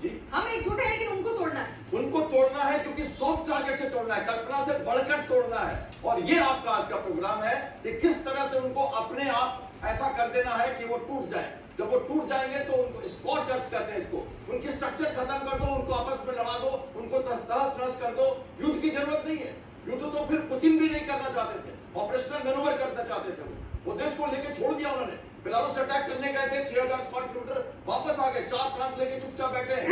जी, हम एकजुट है लेकिन उनको तोड़ना है, उनको तोड़ना है क्योंकि सॉफ्ट टारगेट से तोड़ना है, कल्पना से बढ़कर तोड़ना है। और ये आपका आज का प्रोग्राम है कि किस तरह से उनको अपने आप ऐसा कर देना है कि वो टूट जाए। जब वो टूट जाएंगे तो उनको स्पॉट चर्च कहते हैं इसको, उनकी स्ट्रक्चर खत्म कर दो, उनको आपस में लगा दो, उनको तहस नहस कर दो। युद्ध की जरूरत नहीं है, युद्ध तो फिर पुतिन भी नहीं करना चाहते थे, ऑपरेशनल मैनूवर करना चाहते थे। वो देश को लेके छोड़ दिया उन्होंने, बेलारूस अटैक करने गए थे, 6000 स्क्वायर किलोमीटर वापस आ गए, 4 प्रांत लेके चुपचाप बैठे हैं।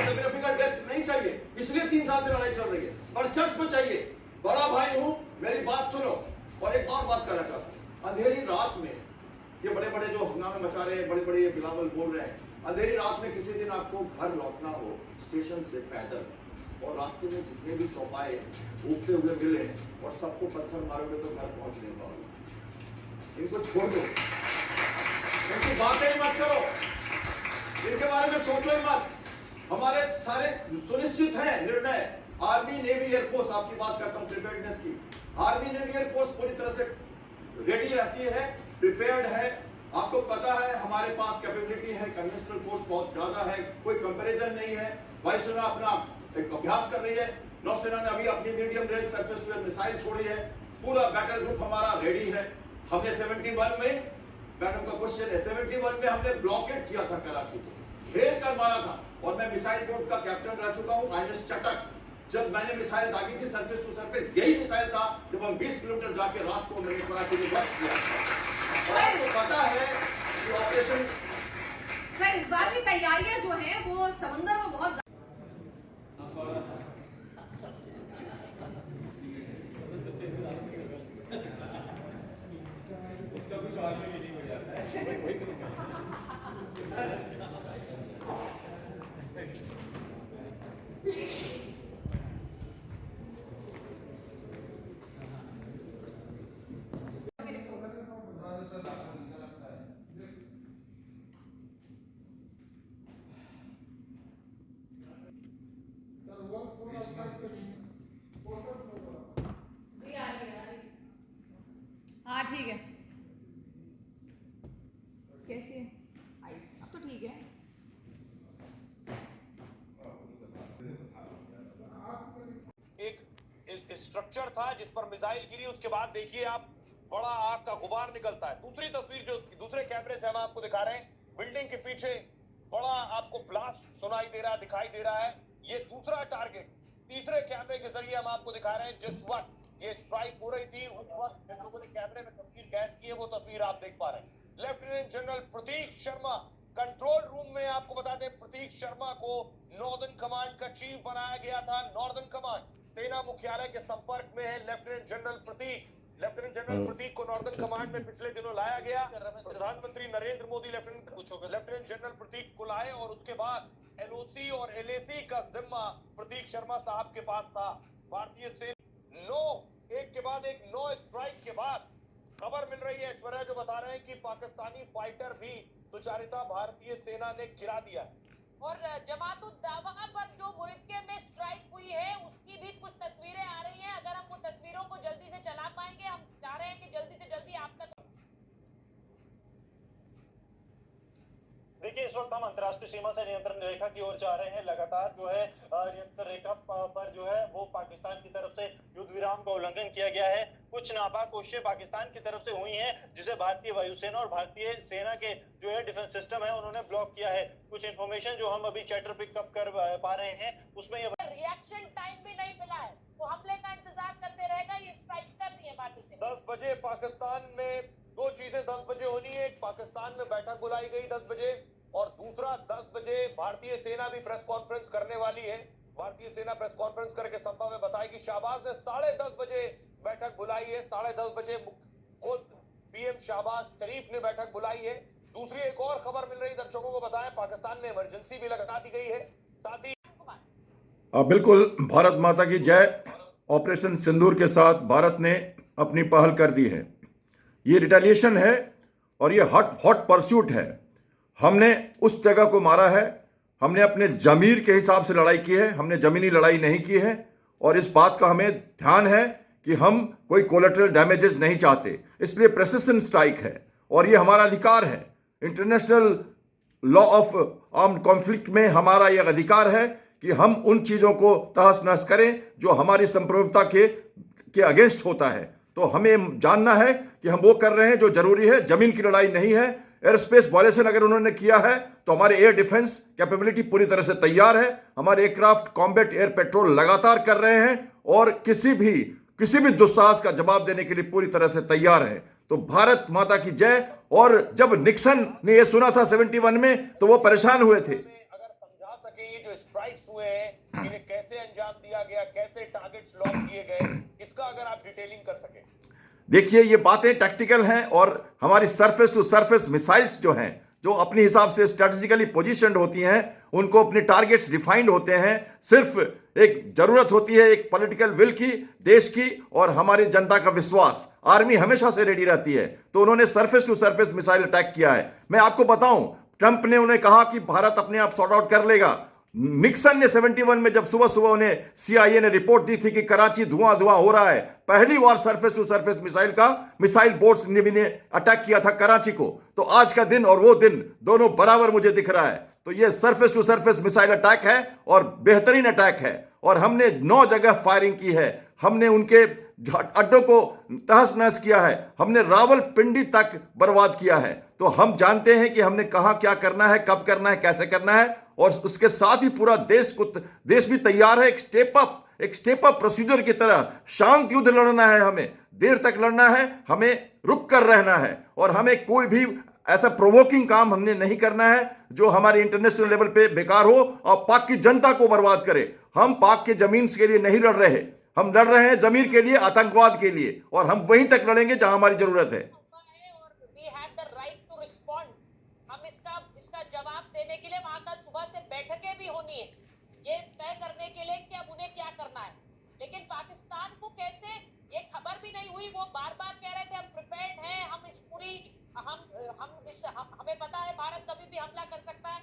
जियोग्राफिकल डेप्थ नहीं चाहिए, इसलिए 3 साल से लड़ाई चल रही है, वर्चस्व चाहिए। बड़ा भाई हूं, मेरी बात सुनो। और एक और बात करना चाहता हूं, अंधेरी रात में ये बड़े बड़े जो हंगामे मचा रहे हैं, बड़े बड़े ये बिलावल बोल रहे हैं, अंधेरी रात में किसी दिन आपको घर लौटना हो स्टेशन से पैदल, और रास्ते में जितने भी चौपाए उगते हुए मिले और सबको पत्थर मारोगे तो घर पहुंच नहीं पाओगे। इनको छोड़ दो, इनकी बातें ही मत करो, इनके बारे में सोचो ही मत। हमारे सारे सुनिश्चित है निर्णय, आर्मी नेवी एयरफोर्स, आपकी बात करता हूं प्रिपेयर्डनेस की, आर्मी नेवी एयरफोर्स पूरी तरह से रेडी रहती है, प्रिपेयर्ड है। आपको पता है हमारे पास कैपेबिलिटी है, कन्वेंशनल फोर्स बहुत ज्यादा है, कोई कंपैरिजन नहीं है। वायुसेना अपना एक अभ्यास कर रही है, नौसेना ने अभी अपनी medium range surface to air missile छोड़ी है, पूरा बैटल ग्रुप हमारा रेडी है। हमने 71 में, मैडम का क्वेश्चन है, 71 में हमने ब्लॉकेट किया था कराची को, घेर कर मारा था, और मैं मिसाइल ग्रुप का कैप्टन रह चुका हूं। INS चटक, जब मैंने मिसाइल दागी थी सरफेस टू सरफेस, यही मिसाइल था जब हम 20 किलोमीटर जाके रात को मैंने कराची में बस्ट किया। और आपको पता है कि ऑपरेशन सर इस बार की तैयारियां जो हैं वो समंदर में बहुत उसका कुछ और भी नहीं हो जाता जी आ रही है। हाँ ठीक है, कैसी है? आई अब तो ठीक है। एक स्ट्रक्चर था जिस पर मिसाइल गिरी, उसके बाद देखिए आप बड़ा आग का गुबार निकलता है। दूसरी तस्वीर जो दूसरे कैमरे से हम आपको दिखा रहे हैं, बिल्डिंग के पीछे बड़ा आपको ब्लास्ट सुनाई दे रहा, दिखाई दे रहा है। ये दूसरा टारगेट तीसरे कैमरे के जरिए हम आपको दिखा रहे हैं। जिस वक्त ये स्ट्राइक हो रही थी उस वक्त जिन लोगों ने कैमरे में तस्वीर कैद की है वो तस्वीर आप देख पा रहे हैं। लेफ्टिनेंट जनरल प्रतीक शर्मा कंट्रोल रूम में आपको बता दें प्रतीक शर्मा को नॉर्दर्न कमांड का चीफ बनाया गया था। नॉर्दर्न कमांड सेना मुख्यालय के संपर्क में है लेफ्टिनेंट जनरल प्रतीक को नॉर्दर्न कमांड में पिछले दिनों लाया गया। प्रधानमंत्री नरेंद्र मोदी लेफ्टिनेंट जनरल प्रतीक को लाए और उसके बाद एलओसी और एलएसी का जिम्मा प्रतीक शर्मा साहब के पास था। भारतीय सेना एक के बाद एक 9 स्ट्राइक के बाद खबर मिल रही है ऐश्वर्या जो बता रहे हैं कि पाकिस्तानी फाइटर भी सुचारिता भारतीय सेना ने गिरा दिया। और जमात-उद-दावा पर जो मुल्क में स्ट्राइक हुई है उसकी भी कुछ तस्वीरें आ रही हैं। अगर हम वो तस्वीरों को जल्दी से चला पाएंगे, हम चाह रहे हैं कि जल्दी से जल्दी आप तक। देखिए, इस वक्त हम अंतर्राष्ट्रीय सीमा से नियंत्रण रेखा की ओर जा रहे हैं। लगातार जो है नियंत्रण रेखा पर जो है वो पाकिस्तान की तरफ से युद्ध विराम का उल्लंघन किया गया है। कुछ नापाक कोशिशें पाकिस्तान की तरफ से हुई हैं जिसे भारतीय वायुसेना और भारतीय सेना के जो है डिफेंस सिस्टम है उन्होंने ब्लॉक किया है। कुछ इन्फॉर्मेशन जो हम अभी चैटर पिकअप कर पा रहे हैं उसमें ये रिएक्शन टाइम भी नहीं मिला है, वो हमले का इंतजार करते रहेगा। ये स्ट्राइक कर रही है भारतीय सेना। 10 बजे पाकिस्तान में दो चीजें 10 बजे होनी है। एक पाकिस्तान में बैठक बुलाई गई 10 बजे और दूसरा 10 बजे भारतीय सेना भी प्रेस कॉन्फ्रेंस करने वाली है। भारतीय सेना प्रेस कॉन्फ्रेंस करके संभव में बताएगी। शाहबाज ने 10:30 बजे बैठक बुलाई है। 10:30 बजे खुद पीएम शाहबाज शरीफ ने बैठक बुलाई है। दूसरी एक और खबर मिल रही दर्शकों को बताएं, पाकिस्तान में इमरजेंसी भी लगा दी गई है। साथ ही बिल्कुल, भारत माता की जय। ऑपरेशन सिंदूर के साथ भारत ने अपनी पहल कर दी है। ये रिटेलिएशन है और ये हॉट परस्यूट है। हमने उस जगह को मारा है, हमने अपने जमीर के हिसाब से लड़ाई की है, हमने जमीनी लड़ाई नहीं की है। और इस बात का हमें ध्यान है कि हम कोई कोलेटरल डैमेजेस नहीं चाहते, इसलिए प्रेसिशन स्ट्राइक है और ये हमारा अधिकार है। International law of armed conflict में हमारा यह अधिकार है कि हम उन चीज़ों को तहस नहस करें जो हमारी संप्रभुता के अगेंस्ट होता है। तो हमें जानना है कि हम वो कर रहे हैं जो जरूरी है। जमीन की लड़ाई नहीं है। एयर स्पेस वायलेशन अगर उन्होंने किया है तो हमारे एयर डिफेंस कैपेबिलिटी पूरी तरह से तैयार है। हमारे एयरक्राफ्ट कॉम्बैट एयर पेट्रोल लगातार कर रहे हैं और किसी भी दुस्साहस का जवाब देने के लिए पूरी तरह से तैयार है। तो भारत माता की जय। और जब निक्सन ने यह सुना था 71 में तो वो परेशान हुए थे। अगर समझा सके ये जो स्ट्राइक्स हुए हैं इन्हें कैसे अंजाम दिया गया, कैसे टारगेट्स लॉक किए गए, इसका अगर आप डिटेलिंग कर सके। देखिए, ये बातें टैक्टिकल हैं और हमारी सरफेस टू सरफेस मिसाइल्स जो हैं, जो अपने हिसाब से स्ट्रेटेजिकली पोजीशनड होती हैं, उनको अपने टारगेट्स डिफाइंड होते हैं। सिर्फ एक जरूरत होती है एक पॉलिटिकल विल की, देश की और हमारी जनता का विश्वास। आर्मी हमेशा से रेडी रहती है। तो उन्होंने surface to surface missile attack किया है। मैं आपको बताऊं, ट्रंप ने उन्हें कहा कि भारत अपने आप सॉर्ट आउट कर लेगा। निक्सन ने 71 में जब सुबह सुबह उन्हें CIA ने रिपोर्ट दी थी कि कराची धुआं धुआं हो रहा है, पहली बार surface to surface missile boats navy ने अटैक किया था कराची को। तो आज का दिन और वो दिन दोनों बराबर मुझे दिख रहा है। तो ये surface to surface missile attack है और बेहतरीन अटैक है। और हमने 9 जगह फायरिंग की है। हमने उनके अड्डों को तहस नहस किया है। हमने रावलपिंडी तक बर्बाद किया है। तो हम जानते हैं कि हमने कहां क्या करना है, कब करना है, कैसे करना है। और उसके साथ ही पूरा देश भी तैयार है। एक स्टेप अप प्रोसीजर की तरह शांत युद्ध लड़ना है। हमें देर तक लड़ना है, हमें रुक कर रहना है और हमें कोई भी ऐसा प्रोवोकिंग काम हमने नहीं करना है जो हमारे इंटरनेशनल लेवल पे बेकार हो और पाक की जनता को बर्बाद करे। हम पाक के जमीन के लिए नहीं लड़ रहे, हम लड़ रहे हैं जमीन के लिए, आतंकवाद के लिए। और हम वहीं तक लड़ेंगे जहां हमारी जरूरत है। जवाब देने के लिए वहां कल सुबह से बैठकें भी होनी है, ये तय करने के लिए कि अब उन्हें क्या करना है। लेकिन पाकिस्तान को कैसे, ये खबर भी नहीं हुई। वो बार बार कह रहे थे हम प्रिपेयर्ड हैं, हम इस पूरी हमें पता है भारत कभी भी हमला कर सकता है।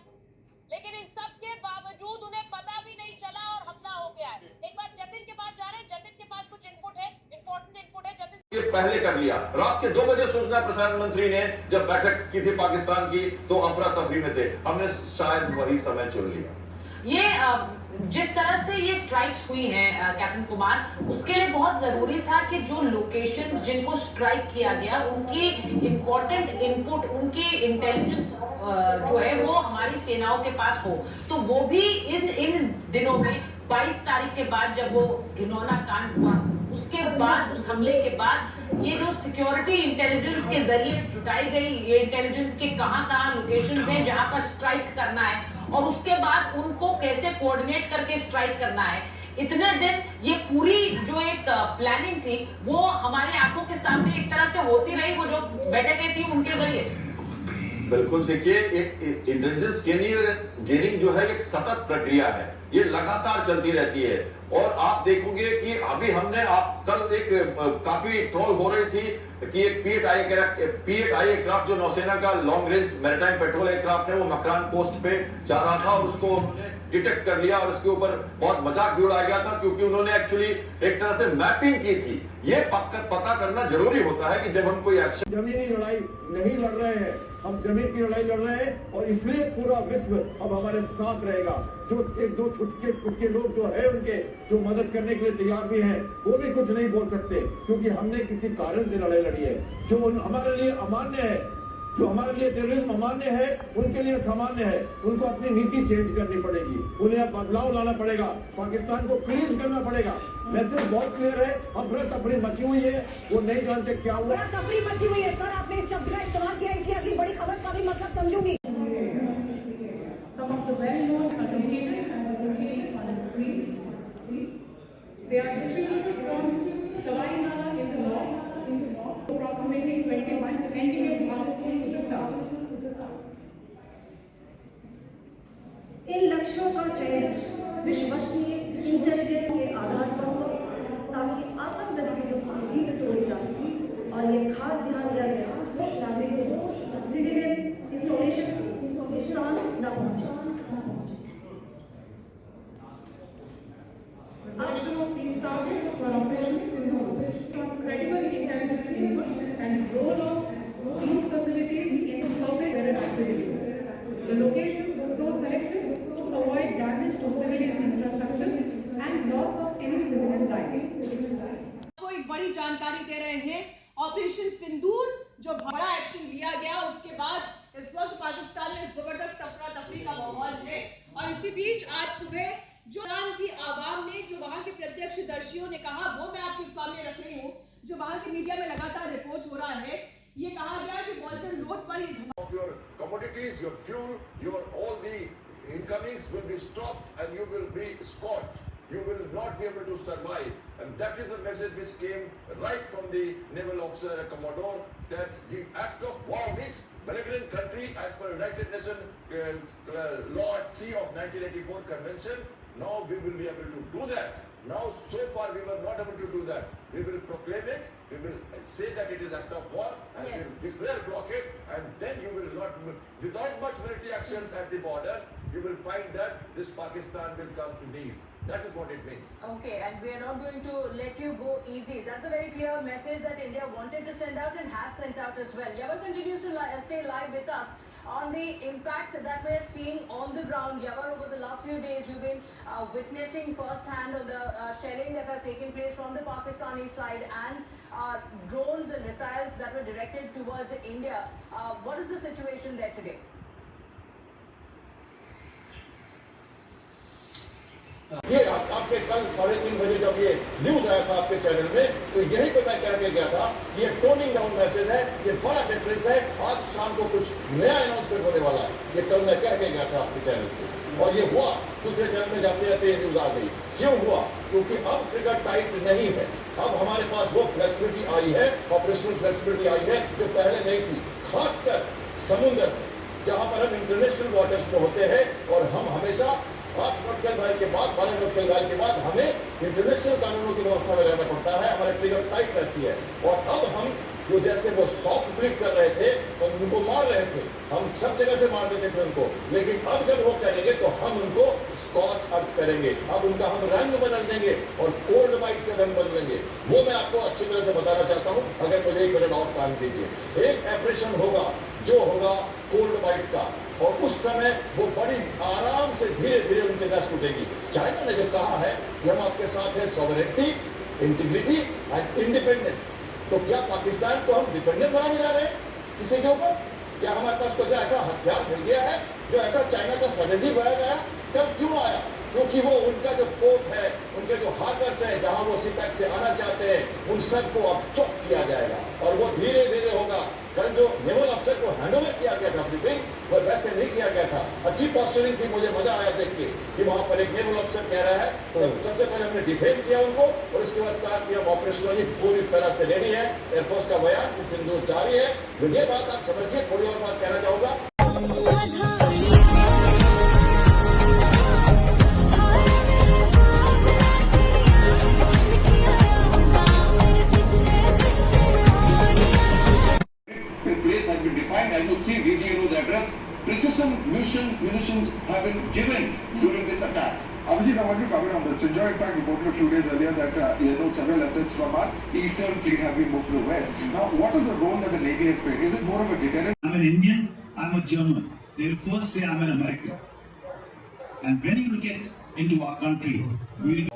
लेकिन इन सब के बावजूद उन्हें पता भी नहीं चला और हमला हो गया है। एक बार जतिन के पास जा रहे हैं, जतिन के पास कुछ इनपुट है, इंपॉर्टेंट इनपुट है। जतिन ये पहले कर लिया। रात के 2 बजे सूचना प्रसारण मंत्री ने जब बैठक की थी पाकिस्तान की तो अफरा तफरी में थे। हमने शायद वही समय चुन लिया। ये जिस तरह से ये स्ट्राइक्स हुई हैं कैप्टन कुमार, उसके लिए बहुत जरूरी था कि जो लोकेशंस जिनको स्ट्राइक किया गया उनकी इंपॉर्टेंट इनपुट, उनकी इंटेलिजेंस जो है वो हमारी सेनाओं के पास हो। तो वो भी इन दिनों में 22 तारीख के बाद जब वो घिनौना कांड हुआ उसके बाद, उस हमले के बाद ये जो सिक्योरिटी इंटेलिजेंस के जरिए जुटाई गई ये इंटेलिजेंस के कहां लोकेशंस हैं जहां पर स्ट्राइक करना है और उसके बाद उनको कैसे कोऑर्डिनेट करके स्ट्राइक करना है, इतने दिन ये पूरी जो एक प्लानिंग थी वो हमारी आंखों के सामने एक तरह से होती रही, वो जो बैठकें थी उनके जरिए। बिल्कुल, देखिए एक इंटेलिजेंस गेनिंग जो है एक सतत प्रक्रिया है, ये लगातार चलती रहती है। और आप देखोगे कि अभी हमने कल एक काफी ट्रोल हो रही थी कि एक P8I एयरक्राफ्ट जो नौसेना का long range maritime petrol aircraft है वो मकरान कोस्ट पे जा रहा था और उसको डिटेक्ट कर लिया और उसके ऊपर बहुत मजाक भी उड़ाया गया था क्योंकि उन्होंने एक्चुअली एक तरह से मैपिंग की थी। ये पता करना जरूरी होता है कि जब हम कोई एक्शन जमीनी लड़ाई नहीं लड़ रहे हैं, हम जमीन की लड़ाई लड़ रहे हैं और इसलिए पूरा विश्व अब हमारे साथ रहेगा। जो एक दो छुटके लोग जो है उनके जो मदद करने के लिए तैयार भी हैं, वो भी कुछ नहीं बोल सकते क्योंकि हमने किसी कारण से लड़ाई लड़ी है। जो हमारे लिए अमान्य है, जो हमारे लिए टेररिज्म अमान्य है, उनके लिए सामान्य है। उनको अपनी नीति चेंज करनी पड़ेगी, उन्हें अब बदलाव लाना पड़ेगा, पाकिस्तान को क्लींज करना पड़ेगा। मैसेज बहुत क्लियर है, अफरा तफरी मची हुई है, वो नहीं जानते क्या हुआ। अफरा तफरी मची हुई है सर, आपने इस शब्द का इस्तेमाल किया इसलिए अगली बड़ी खबर का भी मतलब समझूंगी। They are distributed from Sawai Nala in the north, approximately 21, ending at Bhagatpur to the south. इन लक्ष्यों का चयन विश्वसनीय इंटेलिजेंस के आधार पर हो ताकि आतंकवाद की जो सांधीक तोड़ी जा सके और ये खास ध्यान दिया गया नागरिकों को सिविलियन इंस्टॉलेशन नुकसान न पहुंचे। Selection of these targets for Operation Sindoor, credible intelligence input and role of these facilities in surface terror activities. The locations were so selected to avoid damage to civilian infrastructure and loss of any civilian lives. को एक बड़ी जानकारी दे रहे हैं, operation सिंदूर जो बड़ा action लिया गया उसके बाद इस वक्त पाकिस्तान में जबरदस्त अफरा तफरी का माहौल है और इसी बीच आज सुबह जो ईरान की आवाम ने, जो वहां के प्रत्यक्षदर्शियों ने कहा, वो मैं आपके सामने रख रही हूँ, जो वहां की मीडिया में लगातार रिपोर्ट हो रहा है। ये कहा गया कि वॉल्टर रोड पर your commodities, your fuel, your all the incomings will be stopped and you will be scorched. You will not be able to survive. And that is the message which came right from the naval officer, a commodore, that the act of war means belligerent country as per United Nations Law at Sea of 1984 Convention. Now we will be able to do that. Now, so far we were not able to do that. We will proclaim it. We will say that it is act of war and we will declare blockade, and then you will not, without much military actions at the borders, you will find that this Pakistan will come to knees. That is what it means. Okay, and we are not going to let you go easy. That's a very clear message that India wanted to send out and has sent out as well. Yavar continues to stay live with us on the impact that we're seeing on the ground. Yavar, over the last few days, you've been witnessing firsthand of the shelling that has taken place from the Pakistani side and drones and missiles that were directed towards India. What is the situation there today? ये आपके कल 3:30 बजे जब ये news आया था आपके channel में, तो यही पे मैं कह के गया था कि ये टोनिंग डाउन मैसेज है, ये बड़ा डिफरेंस है। आज शाम को कुछ नया अनाउंसमेंट होने वाला है, ये कल मैं कह के गया था आपके चैनल से, और ये हुआ। दूसरे चैनल में जाते जाते ये न्यूज आ गई। क्यों हुआ? क्योंकि अब ट्रिगर टाइट नहीं है। अब हमारे पास वो फ्लेक्सिबिलिटी आई है, ऑपरेशनल फ्लेक्सिबिलिटी आई है जो पहले नहीं थी, खासकर समुद्र में जहां पर हम इंटरनेशनल वाटर्स में होते हैं और हम हमेशा 8 नॉटिकल माइल के बाद 12 नॉटिकल माइल के बाद हमें इंटरनेशनल कानूनों की व्यवस्था में रहना पड़ता है। हमारे ट्रिगर टाइट रहती है और अब हम जो जैसे वो सॉफ्ट ब्लीड कर रहे थे तो उनको मार रहे थे, हम सब जगह से मार देते थे उनको, लेकिन अब जब वो करेंगे तो हम उनको स्कॉच अर्थ करेंगे। अब उनका हम रंग बदल देंगे और कोल्ड वाइट से रंग बदलेंगे। वो मैं आपको अच्छी तरह से बताना चाहता हूँ, अगर मुझे 1 मिनट और टाइम दीजिए। एक ऑपरेशन होगा जो होगा कोल्ड वाइट का, और उस समय वो बड़ी आराम से धीरे धीरे उनके नस टूटेगी। चाइना ने जो कहा है कि हम आपके साथ हैं सॉवरेनिटी, इंटीग्रिटी एंड इंडिपेंडेंस, तो क्या पाकिस्तान को हम डिपेंडेंट बनाने जा रहे हैं किसी के ऊपर? क्या हमारे पास कोई ऐसा हथियार मिल गया है जो ऐसा चाइना का सडनली बनाया गया? कब क्यों आया? क्योंकि वो उनका जो पोर्ट है, उनके जो हार्बर्स हैं, जहां वो सीपैक से आना चाहते हैं, उन सबको अब चौक किया जाएगा और वो धीरे धीरे होगा। कल जो नेवल अफसर को हैंडओवर किया गया था ब्रीफिंग, वो वैसे नहीं किया गया था। अच्छी पोस्चरिंग थी, मुझे मजा आया देख के कि वहां पर एक नेवल अफसर कह रहा है सबसे पहले हमने डिफेम किया उनको और उसके बाद कहा कि हम ऑपरेशनली पूरी तरह से रेडी है। एयरफोर्स का बयान कि सिंदूर जारी है। ये बात आप समझिए। थोड़ी और बात कहना चाहूंगा। As you see, DGNO's address, precision munitions have been given during this attack. Abhijit, I want to comment on this. Sinjoi, in fact, reported a few days earlier that several assets from our eastern fleet have been moved to the west. Now, what is the role that the Navy has played? Is it more of a deterrent? I'm an Indian, I'm a German. They'll first say I'm an American. And when you get into our country, we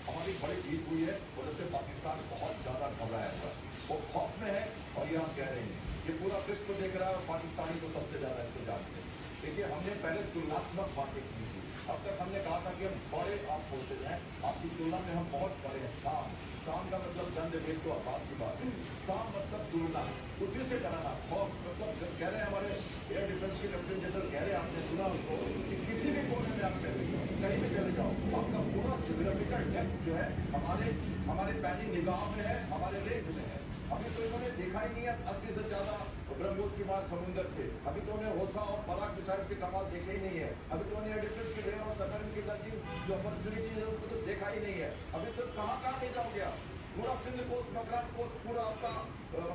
हमारी बड़ी जीत हुई है और उससे पाकिस्तान बहुत ज्यादा घबराया हुआ है, वो खौफ में है और ये हम कह रहे हैं ये पूरा विश्व देख रहा है और पाकिस्तानी को सबसे ज्यादा इसको जानते हैं। देखिए, हमने पहले तुलनात्मक बातें की थी। अब तक हमने कहा था कि हम बड़े आप फोर्सेज हैं, आपकी तुलना में हम बहुत बड़े हैं। शाम का मतलब दंड भेद तो बात की बात है। शाम मतलब तुलना, उसी से डराना। खौफ मतलब कह रहे हैं हमारे एयर डिफेंस के लेफ्टिनेंट जनरल कह रहे हैं, आपने सुना उनको कि किसी भी कोने में आप चले जाओ, कहीं भी चले जाओ, आपका पूरा ज्योग्राफिकल डेप्थ जो है हमारे पैनी निगाह में है, हमारे रेंज में है। अभी तो इन्होंने देखा ही नहीं है 80 से ज्यादा ब्रह्मोस की मार समुद्र से। अभी तो उन्हें होसा और पराग मिसाइल्स के कमाल देखे ही नहीं है। अभी तो उन्हें एयर डिफेंस के रेयर और सबमरीन की तरह जो अपॉर्चुनिटी है उनको तो देखा ही नहीं है। अभी तो कहाँ ले जाओगे आप? पूरा सिंध कोस्ट, बकरान कोस्ट, पूरा आपका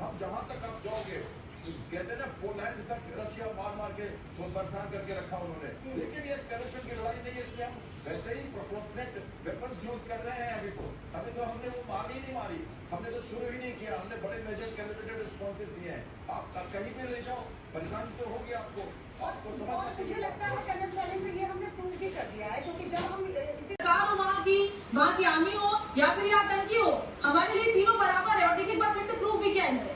हम जहां तक आप जाओगे, कहते हैं ना पोलैंड तक रशिया मार के तो बरसात करके रखा उन्होंने। लेकिन ये एस्केलेशन की लड़ाई नहीं है, इसमें हम वैसे ही प्रोपोर्शनेट वेपन्स यूज कर रहे हैं। अभी तो हमने वो मार ही नहीं मारी, हमने तो शुरू ही नहीं किया। हमने बड़े मेजर कैलिब्रेटेड रिस्पॉन्सेज दिए हैं। आप कहीं भी ले जाओ, परेशानी तो होगी आपको समझना चाहिए। मुझे लगता है कर्नल शैलेंद्र, ये हमने प्रूव भी कर दिया है, क्योंकि जब हम वहाँ की आर्मी हो या फिर आतंकी हो, हमारे लिए तीनों बराबर है। और देखिए, एक बार फिर से प्रूव भी किया है।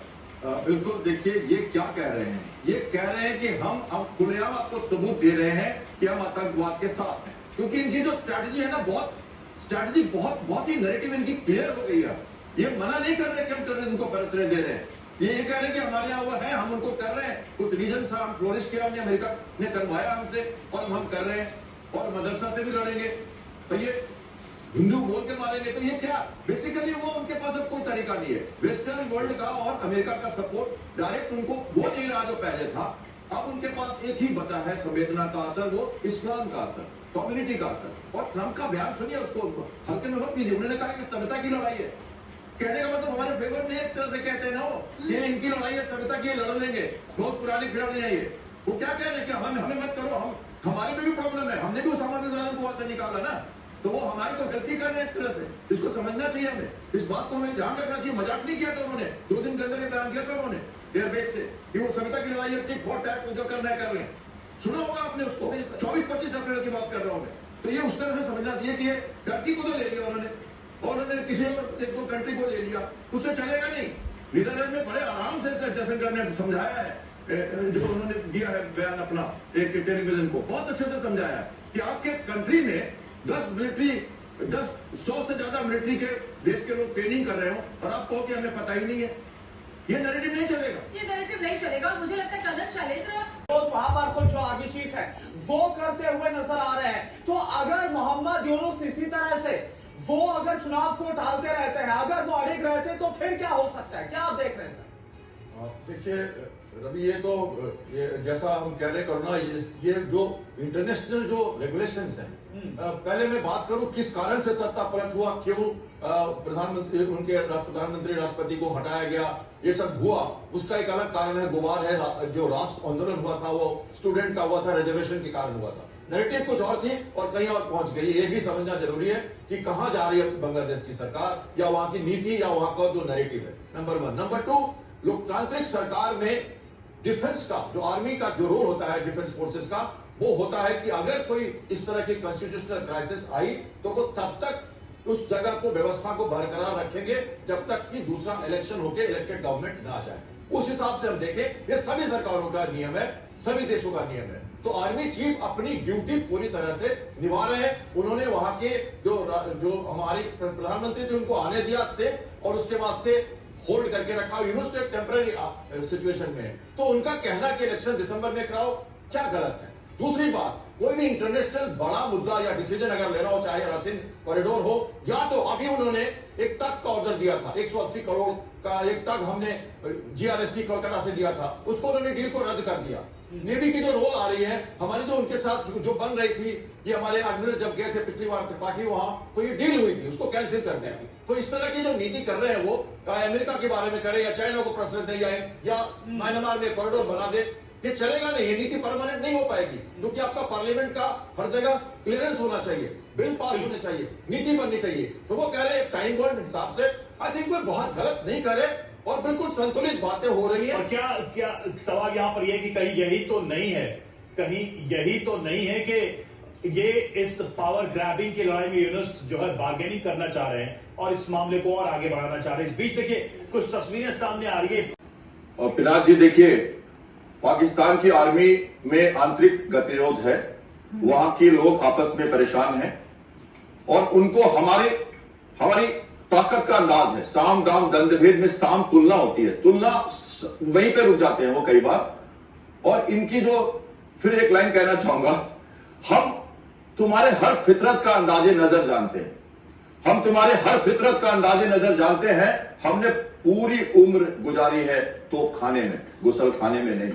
बिल्कुल। देखिए, ये क्या कह रहे हैं? ये कह रहे हैं कि हम खुलेआम आपको सबूत दे रहे हैं कि हम आतंकवाद के साथ हैं, क्योंकि इनकी जो स्ट्रैटेजी है ना, बहुत ही नैरेटिव इनकी क्लियर हो गई है। ये मना नहीं कर रहे कि हम टेररिज्म को बरसने दे रहे हैं। ये कह रहे हैं कि हमारे यहाँ वो है, हम उनको कर रहे हैं। कुछ रीजन था, हम फ्लोरिश किया, हमने अमेरिका ने करवाया हमसे और हम कर रहे हैं। और मदरसा से भी लड़ेंगे, तो ये हिंदू बोल के मारेंगे। तो ये क्या बेसिकली वो उनके पास अब कोई तरीका नहीं है। वेस्टर्न वर्ल्ड का और अमेरिका का सपोर्ट डायरेक्ट उनको वो नहीं रहा जो पहले था। अब उनके पास एक ही बचा है संवेदना का असर, वो इस्लाम का असर, कम्युनिटी का असर। और ट्रंप का बयान सुनिए, उसको हल्के में मत लीजिए। उन्होंने कहा कि सभ्यता की लड़ाई है। कहने का मतलब हमारे फेवर में एक तरह से कहते हैं ना, वो ये इनकी लड़ाई है, सभ्यता की लड़ लेंगे। बहुत पुरानी खिलाड़ी है ये। वो क्या कह रहे हैं कि हमें मत करो, हमारे में भी प्रॉब्लम है, हमने भी उसामा बिन लादेन को वहां से निकाला ना, तो वो हमारे को गलती कर रहे हैं। इस तरह से इसको समझना चाहिए हमें। इस बात को हमें ध्यान रखना चाहिए। मजाक नहीं किया था उन्होंने, 2 दिन के अंदर ये बयान किया था उन्होंने एयरबेस से कि वो सभ्यता की लड़ाई अपनी बहुत टाइप जो करना है कर रहे हैं। सुना होगा आपने उसको। 24-25 अप्रैल की बात कर रहा हूं मैं। तो ये उस तरह से समझना चाहिए कि ये टर्की को तो ले लिया उन्होंने और उन्होंने किसी और 1-2 कंट्री को ले लिया, उससे चलेगा नहीं। नीदरलैंड में बड़े आराम से जयशंकर ने समझाया है, जो उन्होंने दिया है बयान अपना एक टेलीविजन को, बहुत अच्छे से समझाया है कि आपके कंट्री में 100 से ज्यादा मिलिट्री के देश के लोग ट्रेनिंग कर रहे हो और आप कहो कि हमें पता ही नहीं है। ये नैरेटिव नहीं चलेगा, ये नैरेटिव नहीं चलेगा। और मुझे लगता है कर्नल शैलेंद्र वहां पर खुद जो आर्मी चीफ है वो करते हुए नजर आ रहे हैं। तो अगर मोहम्मद यूनुस इसी तरह से वो अगर चुनाव को टालते रहते हैं, अगर वो अड़िग रहते हैं, तो फिर क्या हो सकता है? क्या आप देख रहे हैं सर? देखिए रवि, ये तो जैसा हम कह रहे करुणा, ये जो इंटरनेशनल जो रेगुलेशंस हैं, पहले मैं बात करूं किस कारण से तख्ता पलट हुआ, क्यों उनके प्रधानमंत्री राष्ट्रपति को हटाया गया, ये सब हुआ। उसका एक अलग कारण है, गुवार है। जो राष्ट्र आंदोलन हुआ था वो स्टूडेंट का हुआ था, रिजर्वेशन के कारण हुआ था। नैरेटिव कुछ और थी और कहीं और पहुंच गई। ये भी समझना जरूरी है कि कहां जा रही है बांग्लादेश की सरकार, या वहां की नीति, या वहां का जो नैरेटिव है। नंबर 1। नंबर 2, लोकतांत्रिक सरकार में डिफेंस का जो आर्मी का जो रोल होता है, डिफेंस फोर्सेस का, वो होता है कि अगर कोई इस तरह की कॉन्स्टिट्यूशनल क्राइसिस आई तो वो तब तक उस जगह को, व्यवस्था को बरकरार रखेंगे जब तक कि दूसरा इलेक्शन होकर इलेक्टेड गवर्नमेंट ना आ जाए। उस हिसाब से हम देखें, ये सभी सरकारों का नियम है, सभी देशों का नियम है। तो आर्मी चीफ अपनी ड्यूटी पूरी तरह से निभा रहे हैं। उन्होंने वहां के जो हमारे प्रधानमंत्री थे उनको आने दिया सेफ, और उसके बाद से होल्ड करके रखा। यूनुस तो एक टेम्पररी सिचुएशन में है, तो उनका कहना कि इलेक्शन दिसंबर में कराओ क्या गलत है। दूसरी बात, कोई भी इंटरनेशनल बड़ा मुद्दा या डिसीजन अगर लेना हो, चाहे रासिन कॉरिडोर हो, या तो अभी उन्होंने एक टग का ऑर्डर दिया था, 180 करोड़ का एक टग हमने GRSC कोलकाता से दिया था, उसको उन्होंने डील को रद्द कर दिया। नेवी की जो रोल आ रही है हमारी, जो उनके साथ जो बन रही थी, ये हमारे एडमिरल जब गए थे पिछली बार त्रिपाठी वहां, तो ये डील हुई थी, उसको कैंसिल कर दिया। तो इस तरह की जो नीति कर रहे हैं वो, अमेरिका के बारे में करे या चाइना को प्रश्रय दे या म्यांमार में कॉरिडोर बना दे, ये चलेगा नहीं। ये नीति परमानेंट नहीं हो पाएगी, क्योंकि आपका पार्लियामेंट का हर जगह क्लियरेंस होना चाहिए, बिल पास होने चाहिए, नीति बननी चाहिए। तो वो कह रहे हैं टाइम बॉन्ड हिसाब से, आई थिंक वो बहुत गलत नहीं करे और बिल्कुल संतुलित बातें हो रही है। और क्या सवाल यहाँ पर यह कि कहीं यही तो नहीं है कि ये इस पावर ग्रैबिंग की लड़ाई में यूनुस जो है बार्गेनिंग करना चाह रहे हैं और इस मामले को और आगे बढ़ाना चाह रहे हैं। इस बीच देखिए कुछ तस्वीरें सामने आ रही है। और पिनाक जी देखिए, पाकिस्तान की आर्मी में आंतरिक गतिरोध है, वहां के लोग आपस में परेशान हैं और उनको हमारी ताकत का अंदाज है। साम दाम दंडभेद में साम तुलना होती है, तुलना वहीं पे रुक जाते हैं वो कई बार। और इनकी जो, फिर एक लाइन कहना चाहूंगा, हम तुम्हारे हर फितरत का अंदाजे नजर जानते हैं, हम तुम्हारे हर फितरत का अंदाजे नजर जानते हैं। हमने पूरी उम्र गुजारी है तो खाने में, गुसल खाने में नहीं।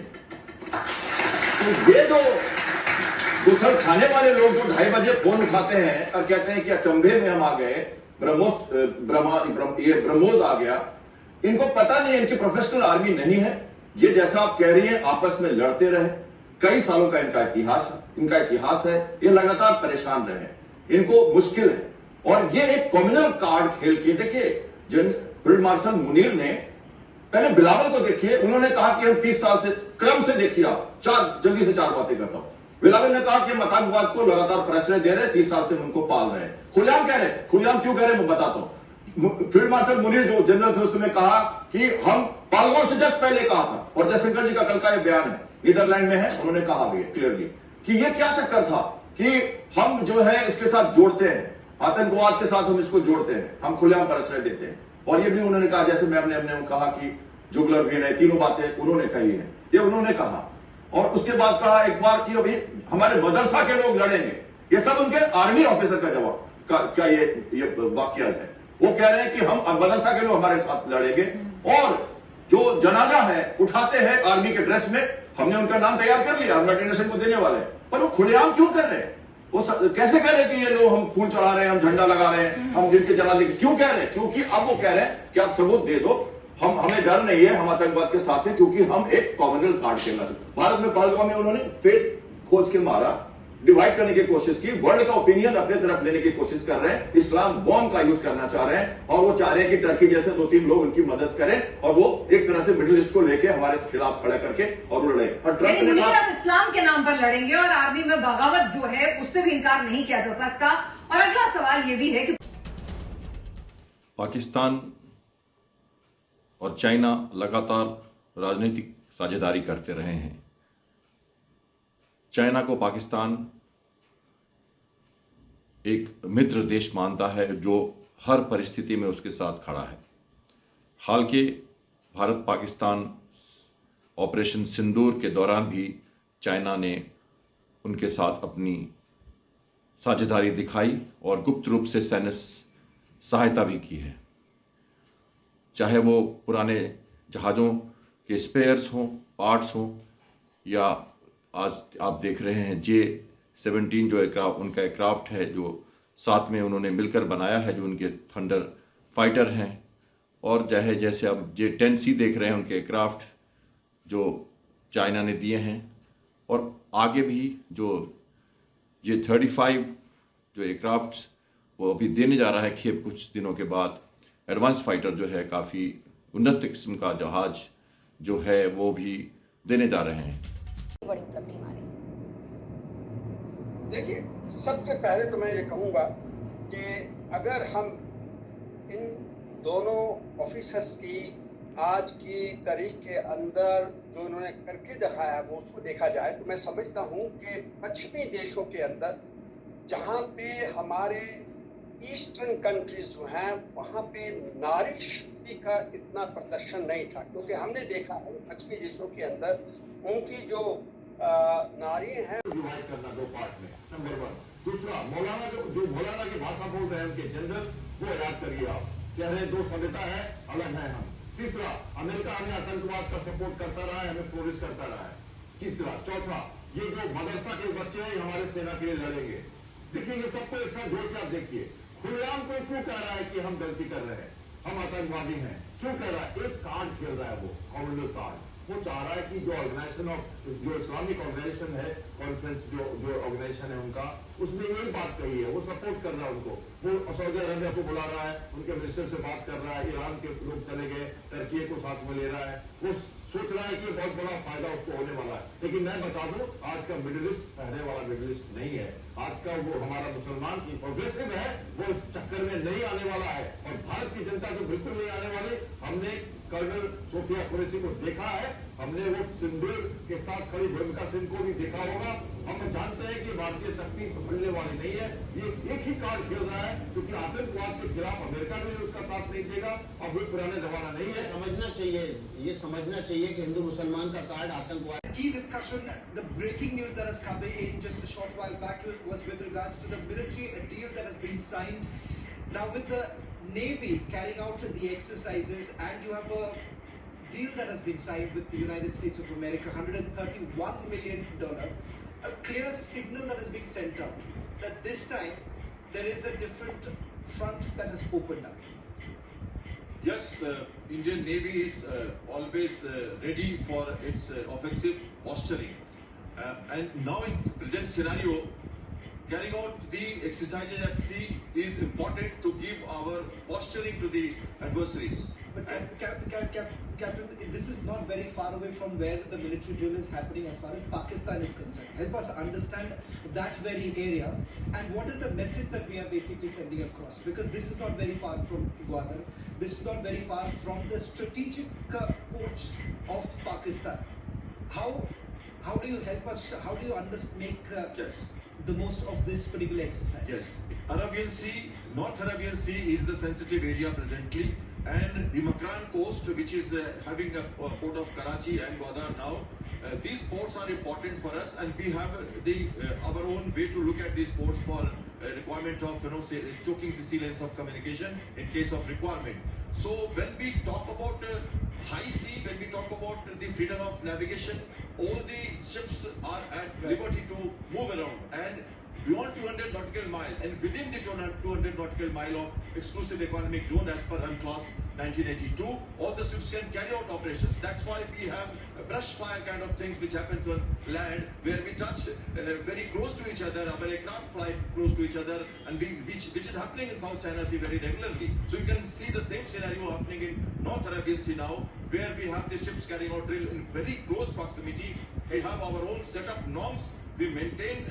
तो ये जो गुसल खाने वाले लोग जो 2:30 बजे फोन उठाते हैं और कहते हैं कि अचंभे में हम आ गए, ब्रह्मोस आ गया, इनको पता नहीं है इनकी प्रोफेशनल आर्मी नहीं है। ये जैसा आप कह रही हैं आपस में लड़ते रहे, कई सालों का इनका इतिहास है, ये लगातार परेशान रहे, इनको मुश्किल है। और ये एक कम्युनल कार्ड खेल के, देखिए फील्ड मार्शल मुनीर ने, पहले बिलावल को देखिए, उन्होंने कहा कि हम 30 साल से क्रम से देखिए, आप जल्दी से चार बातें करता हूं। बिलावल ने कहा कि आतंकवाद को लगातार प्रश्रय दे रहे हैं, 30 साल से उनको पाल रहे हैं। खुलेआम कह रहे हैं, खुलेआम क्यों कह रहे हैं मैं बताता हूं। फील्ड मार्शल मुनीर जो जनरल थे उसमें कहा कि हम पालगांव से जस्ट पहले कहा था, और जयशंकर जी का कल का यह बयान है, नीदरलैंड में है, उन्होंने कहा भी है क्लियरली कि ये क्या चक्कर था कि हम जो है इसके साथ जोड़ते हैं, आतंकवाद के साथ हम इसको जोड़ते हैं, हम खुलेआम प्रश्रय देते हैं। और ये भी उन्होंने कहा, जैसे मैं अपने कहा कि जुगलर भी है, तीनों बातें उन्होंने कही है, ये उन्होंने कहा। और उसके बाद कहा एक बार कि अभी हमारे मदरसा के लोग लड़ेंगे, ये सब उनके आर्मी ऑफिसर का जवाब क्या ये वाक्य है। वो कह रहे हैं कि हम मदरसा के लोग हमारे साथ लड़ेंगे, और जो जनाजा है उठाते हैं आर्मी के ड्रेस में, हमने उनका नाम तैयार कर लिया, हम यूनाइटेड नेशन को देने वाले हैं। पर वो खुलेआम क्यों कर रहे हैं? वो कैसे कह रहे हैं कि ये लोग हम फूल चढ़ा रहे हैं, हम झंडा लगा रहे हैं, हम जिनके जनाजे, क्यों कह रहे हैं? क्योंकि अब वो कह रहे हैं कि आप सबूत दे दो, हमें डर नहीं है, हम आतंकवाद के साथ हैं, क्योंकि हम एक कॉम्युनल कार्ड खेलना चाहते। भारत में पहलगाम में उन्होंने फेथ खोज के मारा, डिवाइड करने की कोशिश की, वर्ल्ड का ओपिनियन अपने तरफ लेने की कोशिश कर रहे हैं, इस्लाम बॉम्ब का यूज करना चाह रहे हैं, और वो चाह रहे हैं कि टर्की जैसे 2-3 लोग उनकी मदद करें, और वो एक तरह से मिडिल ईस्ट को लेके हमारे खिलाफ खड़ा करके और लड़े। और ट्रंप ने कहा आप इस्लाम के नाम पर लड़ेंगे और आर्मी में बगावत जो है उससे भी इनकार नहीं किया जा सकता। और अगला सवाल ये भी है कि पाकिस्तान और चाइना लगातार राजनीतिक साझेदारी करते रहे हैं। चाइना को पाकिस्तान एक मित्र देश मानता है जो हर परिस्थिति में उसके साथ खड़ा है। हाल के भारत पाकिस्तान ऑपरेशन सिंदूर के दौरान भी चाइना ने उनके साथ अपनी साझेदारी दिखाई और गुप्त रूप से सैन्य सहायता भी की है, चाहे वो पुराने जहाज़ों के स्पेयर्स हों, पार्ट्स हों, या आज आप देख रहे हैं J-17 जो उनका एयरक्राफ्ट है, जो साथ में उन्होंने मिलकर बनाया है, जो उनके थंडर फाइटर हैं, और जैसे अब J-10C देख रहे हैं, उनके एयरक्राफ्ट जो चाइना ने दिए हैं, और आगे भी जो J-35 जो एयरक्राफ्ट वो अभी देने जा रहा है खेप कुछ दिनों के बाद। एडवांस फाइटर जो है, काफ़ी उन्नत किस्म का जहाज जो है वो भी देने जा रहे हैं। बड़ी उपलब्धि हमारी। देखिए, सबसे पहले तो मैं ये कहूँगा कि अगर हम इन दोनों ऑफिसर्स की आज की तारीख के अंदर जो उन्होंने करके दिखाया वो उसको देखा जाए तो मैं समझता हूँ कि पश्चिमी देशों के अंदर जहाँ पे हमारे ईस्टर्न कंट्रीज जो हैं वहाँ पे नारी शक्ति का इतना प्रदर्शन नहीं था, क्योंकि हमने देखा है पश्चिमी देशों के अंदर उनकी जो नारी हैं डिवाइड करना दो पार्ट में, नंबर 1। दूसरा, मौलाना जो मौलाना की भाषा बोल रहे हैं उनके जनरल, वो याद करिए आप, कह रहे दो सभ्यता है, अलग है हम। तीसरा, अमेरिका हमें आतंकवाद का सपोर्ट करता रहा है, हमें फ्लोरिश करता रहा है। तीसरा, चौथा, ये जो मदरसा के बच्चे हैं हमारे सेना के लिए लड़ेंगे। देखिए ये सबको एक साथ जोड़ के आप देखिए, खुलेआम कोई क्यों कह रहा है कि हम गलती कर रहे हैं, हम आतंकवादी हैं, क्यों कह रहा है? एक कार्ड खेल रहा है वो कॉमनवेल्थ कार्ड। वो चाह रहा है कि जो ऑर्गेनाइजेशन ऑफ जो इस्लामिक ऑर्गेनाइजेशन है, कॉन्फ्रेंस जो ऑर्गेनाइजेशन है उनका, उसमें यही बात कही है, वो सपोर्ट कर रहा है उनको। वो सऊदी अरबिया को बुला रहा है, उनके मिनिस्टर से बात कर रहा है, ईरान के लोग चले गए, टर्की को साथ में ले रहा है, वो सोच रहा है कि बहुत बड़ा फायदा उसको होने वाला है। लेकिन मैं बता दूं, आज का मिडिल ईस्ट पहले वाला मिडिल ईस्ट नहीं है। आज का वो हमारा मुसलमान की प्रोग्रेसिव है, वो इस चक्कर में नहीं आने वाला है, और भारत की जनता तो बिल्कुल नहीं आने वाली। हमने कर्नल सोफिया कुरैशी को देखा है, हमने वो सिंदूर के साथ खड़ी भूमिका सिंह को भी देखा होगा। हम जानते हैं कि भारतीय शक्ति पकड़ने वाली नहीं है। ये एक ही कार्ड खेल रहा है, क्योंकि आतंकवाद के खिलाफ अमेरिका भी उसका साथ नहीं देगा। अब वो पुराने जमाना नहीं है। समझना चाहिए, ये समझना चाहिए कि हिंदू मुसलमान का कार्ड आतंकवाद। Key discussion, the breaking news that has come in just a short while back was with regards to the military deal that has been signed. Now with the Navy carrying out the exercises, and you have a deal that has been signed with the United States of America, $131 million, a clear signal that is being sent out that this time there is a different front that has opened up. Yes, Indian Navy is always ready for its offensive posturing. And now in present scenario, carrying out the exercises at sea is important to give our posturing to the adversaries. But Captain, this is not very far away from where the military drill is happening as far as Pakistan is concerned. Help us understand that very area, and what is the message that we are basically sending across? Because this is not very far from Gwadar. This is not very far from the strategic ports of Pakistan. How do you help us? How do you make the most of this particular exercise? Yes, Arabian Sea, North Arabian Sea is the sensitive area presently, and the Makran coast, which is having a port of Karachi and Gwadar now. These ports are important for us, and we have our own way to look at these ports for requirement of choking the sea lanes of communication in case of requirement. So when we talk about high sea, when we talk about the freedom of navigation, all the ships are at liberty to move around, and beyond 200 nautical mile and within the 200 nautical mile of exclusive economic zone as per UNCLOS 1982, all the ships can carry out operations. That's why we have brush fire kind of things which happens on land, where we touch very close to each other, our aircraft fly close to each other, and which is happening in South China Sea very regularly. So you can see the same scenario happening in North Arabian Sea now, where we have the ships carrying out drill in very close proximity. We have our own set of norms. We maintain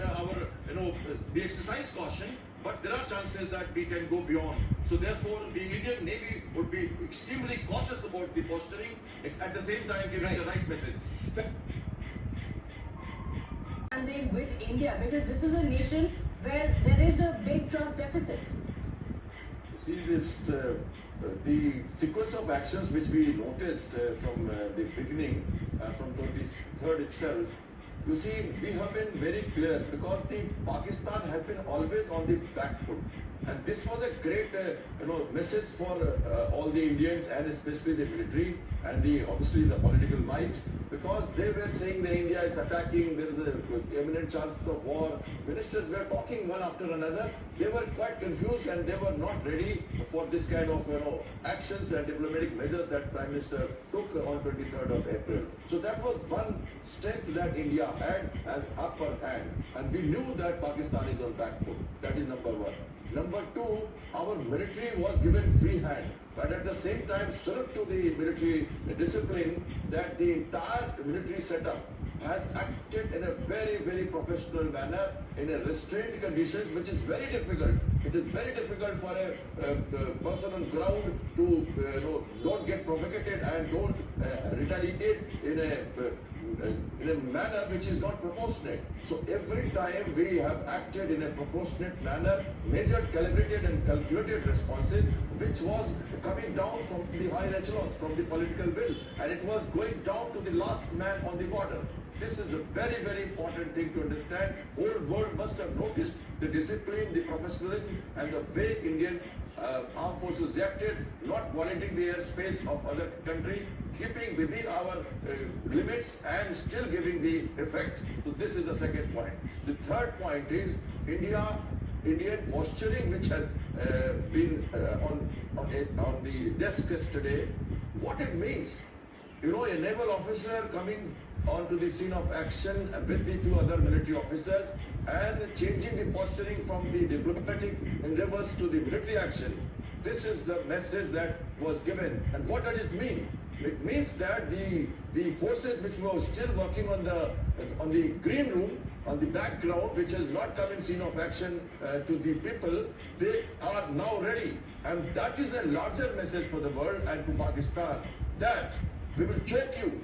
we exercise caution, but there are chances that we can go beyond. So therefore, the Indian Navy would be extremely cautious about the posturing, at the same time giving the right message. Standing with India, because this is a nation where there is a big trust deficit. See this, the sequence of actions which we noticed from the beginning, from 23rd itself. You see, we have been very clear, because the Pakistan has been always on the back foot, and this was a great message for all the Indians, and especially the military and obviously the political might, because they were saying that India is attacking, there is an imminent chance of war. Ministers were talking one after another. They were quite confused, and they were not ready for this kind of actions and diplomatic measures that Prime Minister took on 23rd of April. So that was one strength that India had as upper hand, and we knew that Pakistan is on back foot. That is number one. Number two, our military was given free hand, but at the same time salute to the military discipline that the entire military setup has acted in a very, very professional manner in a restrained conditions, which is very difficult It is very difficult for a person on ground to don't get provocated and don't retaliate in a manner which is not proportionate. So every time we have acted in a proportionate manner, measured, calibrated and calculated responses, which was coming down from the higher echelons, from the political will, and it was going down to the last man on the border. This is a very, very important thing to understand. Whole world must have noticed the discipline, the professionalism, and the way Indian armed forces reacted, not violating the airspace of other country, keeping within our limits, and still giving the effect. So this is the second point. The third point is Indian posturing, which has been on the desk yesterday. What it means, a naval officer coming onto the scene of action with the two other military officers and changing the posturing from the diplomatic endeavors to the military action. This is the message that was given. And what does it mean? It means that the forces which were still working on the green room, on the background, which has not come in scene of action to the people, they are now ready. And that is a larger message for the world and to Pakistan, that we will choke you,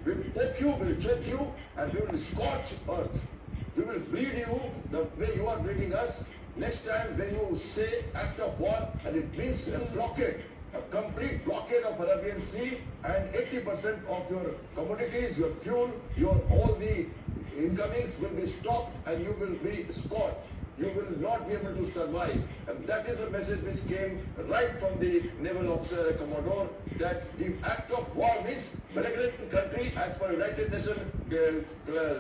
we will poke you, we will choke you, and we will scorch earth. We will bleed you the way you are bleeding us. Next time when you say act of war, and it means a blockade, a complete blockade of Arabian Sea, and 80% of your commodities, your fuel, all the incomings will be stopped, and you will be scorched. You will not be able to survive. And that is the message which came right from the naval officer, Commodore, that the act of war means belligerent country as per United Nations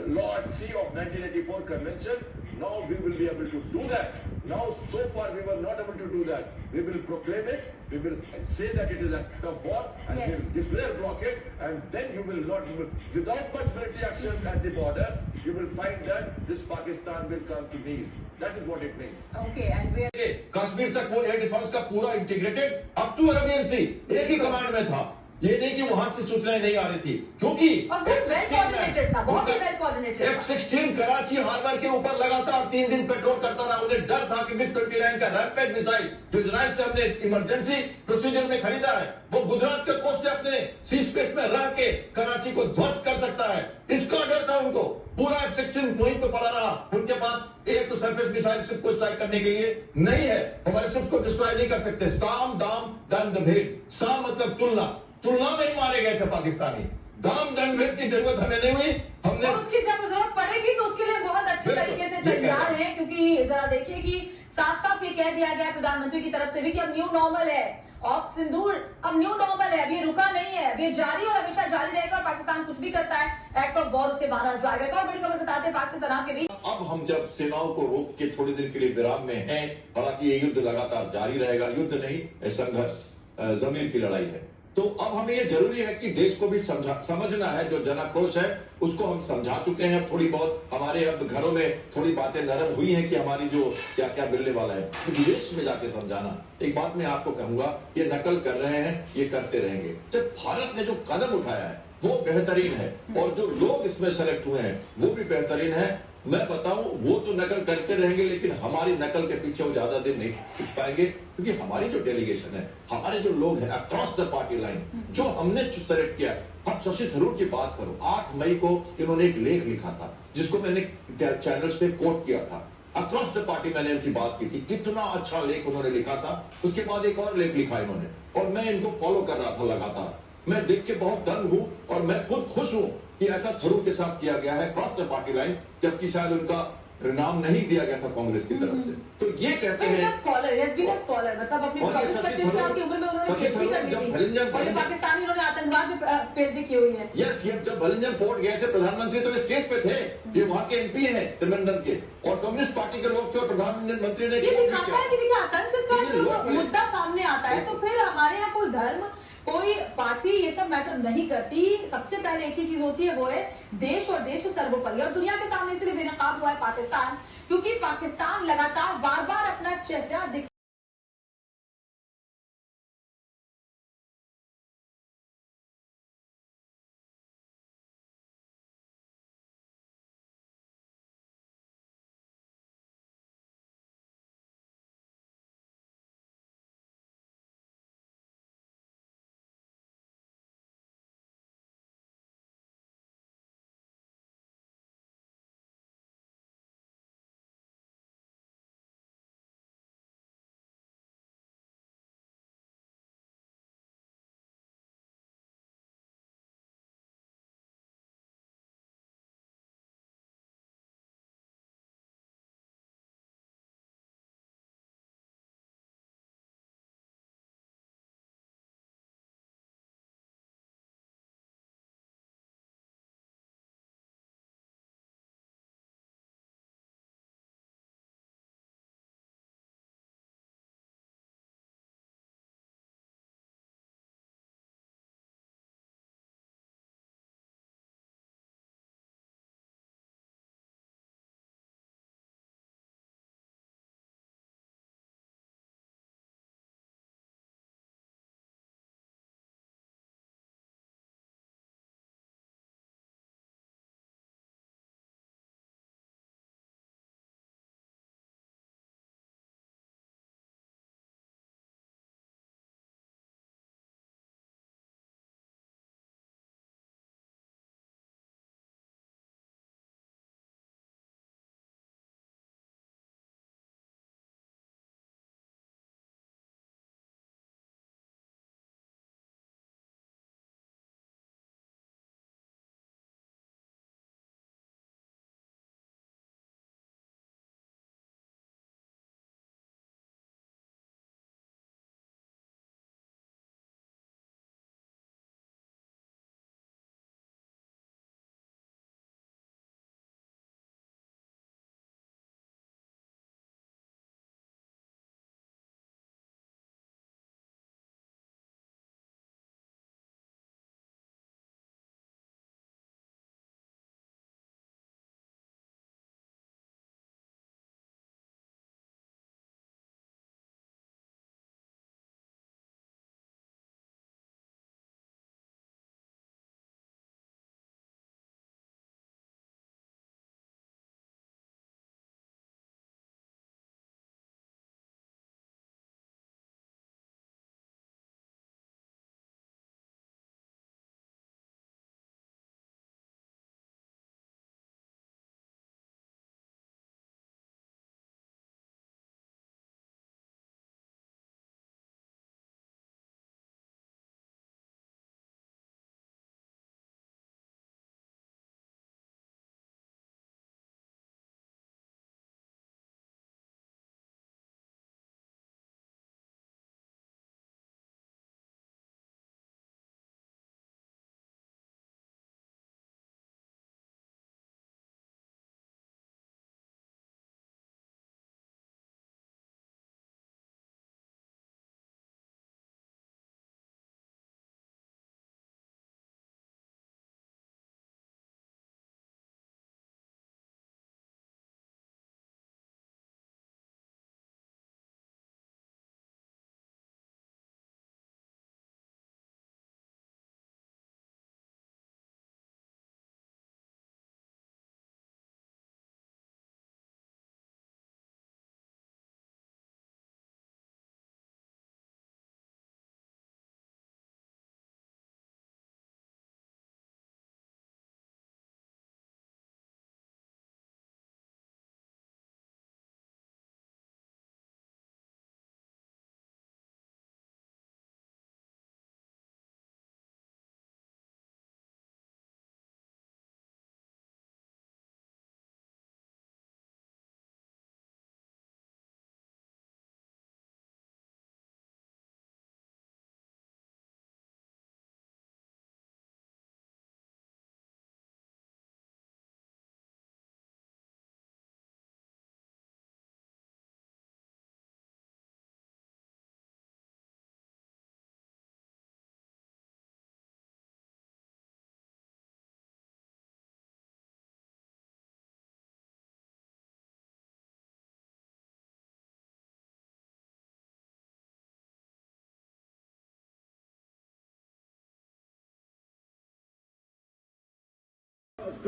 Law at Sea of 1984 Convention. Now we will be able to do that. Now, so far we were not able to do that. We will proclaim it, we will say that it is an act of war, and we will declare blockade, and then you will not, without much military actions at the borders, you will find that this Pakistan will come to knees. That is what it means. Okay, and we are... Kashmir तक वो air defence का पूरा integrated up to Arabian सी एक ही command में था. ये नहीं कि वहां से सूचनाएं नहीं आ रही थी, क्योंकि F-16 कराची हार्बर के ऊपर लगातार 3 दिन पेट्रोल करता रहा. उन्हें डर था कि MiG-29 का रैम्पेज मिसाइल जो इजराइल से हमने इमरजेंसी प्रोसीजर में खरीदा है, वो गुजरात के कोस्ट से अपने सी स्पेस में रह के कराची को ध्वस्त कर सकता है. इसका डर था उनको. पूरा F-16 वहीं पे पड़ा रहा. उनके पास air to surface missile ship को स्ट्राइक करने के लिए नहीं है. हमारे शिप को डिस्ट्रॉय नहीं कर सकते. साम दाम दंड भेद. साम मतलब तुलना में ही मारे गए थे पाकिस्तानी. दाम दंड भेद की जरूरत हमें नहीं हुई. हमने और उसकी जब जरूरत पड़ेगी तो उसके लिए बहुत अच्छे तरीके से तैयार है, क्योंकि जरा देखिए कि साफ साफ ये कह दिया गया प्रधानमंत्री की तरफ से भी कि अब न्यू नॉर्मल है. ऑफ सिंदूर अब न्यू नॉर्मल है. अब ये रुका नहीं है, अब ये जारी और हमेशा जारी रहेगा. और पाकिस्तान कुछ भी करता है, एक्ट ऑफ वॉर उससे बाहर आ जाएगा. एक और बड़ी खबर बताते हैं पाक से तनाव के बीच. अब हम जब सेनाओं को रोक के थोड़ी देर के लिए विराम में हैं, हालांकि ये युद्ध लगातार जारी रहेगा. युद्ध नहीं, संघर्ष, जमीर की लड़ाई है. तो अब हमें ये जरूरी है कि देश को भी समझना है. जो जनाक्रोश है उसको हम समझा चुके हैं. थोड़ी बहुत हमारे अब घरों में थोड़ी बातें नरम हुई हैं कि हमारी जो क्या क्या मिलने वाला है. विदेश में जाके समझाना. एक बात मैं आपको कहूंगा, ये नकल कर रहे हैं, ये करते रहेंगे. जब भारत ने जो कदम उठाया है वो बेहतरीन है, और जो लोग इसमें सेलेक्ट हुए हैं वो भी बेहतरीन है. मैं बताऊं, वो तो नकल करते रहेंगे, लेकिन हमारी नकल के पीछे वो ज्यादा दिन नहीं टिक पाएंगे, क्योंकि हमारी जो डेलीगेशन है, हमारे जो लोग हैं अक्रॉस द पार्टी लाइन, जो हमने सेलेक्ट किया. अब शशि थरूर की बात करो. 8 मई को इन्होंने एक लेख लिखा था जिसको मैंने चैनल्स पे कोट किया था. अक्रॉस द पार्टी मैंने इनकी बात की थी. कितना अच्छा लेख उन्होंने लिखा था. उसके बाद एक और लेख लिखा इन्होंने, और मैं इनको फॉलो कर रहा था लगातार. मैं देख के बहुत दंग हूं, और मैं खुद खुश हूं कि ऐसा थरूर के साथ किया गया है क्रॉस द पार्टी लाइन, जबकि शायद उनका नाम नहीं दिया गया था कांग्रेस की तरफ से. तो ये कहते हैं स्कॉलर, मतलब अपनी 25 साल की उम्र में उन्होंने पीएचडी कर ली थी, और ये पाकिस्तानी इन्होंने आतंकवाद में पीएचडी की हुई है. यस, ये जब भलिंजन पोर्ट गए थे, प्रधानमंत्री तो स्टेज पे थे. ये वहां के एमपी हैं त्रिवेंद्रम के, और कम्युनिस्ट पार्टी के लोग थे, और प्रधानमंत्री ने ये दिखाता है कि देखिए आतंक का जो मुद्दा सामने आता है, तो फिर हमारे यहाँ कोई धर्म, कोई पार्टी, ये सब मैटर नहीं करती. सबसे पहले एक ही चीज होती है, वो है देश, और देश सर्वोपरि. और दुनिया के सामने इसलिए बेनकाब हुआ है पाकिस्तान, क्योंकि पाकिस्तान लगातार बार बार अपना चेहरा दिखा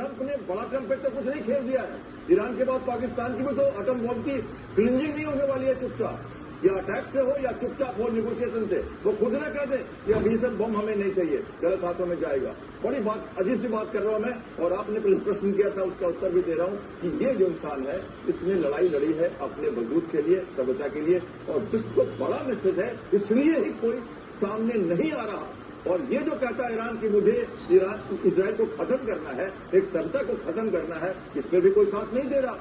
ट्रंप ने बड़ा ट्रंप पे तो कुछ नहीं खेल दिया है। ईरान के बाद पाकिस्तान की भी तो एटम बॉम्ब की क्लिंजिंग नहीं होने वाली है चुपचाप, या अटैक से हो या चुपचाप हो नेगोशिएशन से। वो खुद न कह दें कि अभी सब बम हमें नहीं चाहिए, गलत हाथों में जाएगा। बड़ी बात, अजीब सी बात कर रहा हूं मैं, और आपने प्रश्न किया था उसका उत्तर भी दे रहा हूं कि ये जो इंसान है इसने लड़ाई लड़ी है अपने वजूद के लिए, सभ्यता के लिए, और विश्व को बड़ा मैसेज है, इसलिए ही कोई सामने नहीं आ रहा। और ये जो कहता है ईरान की मुझे इजराइल को खत्म करना है, एक सभ्यता को खत्म करना है, इसमें भी कोई साथ नहीं दे रहा।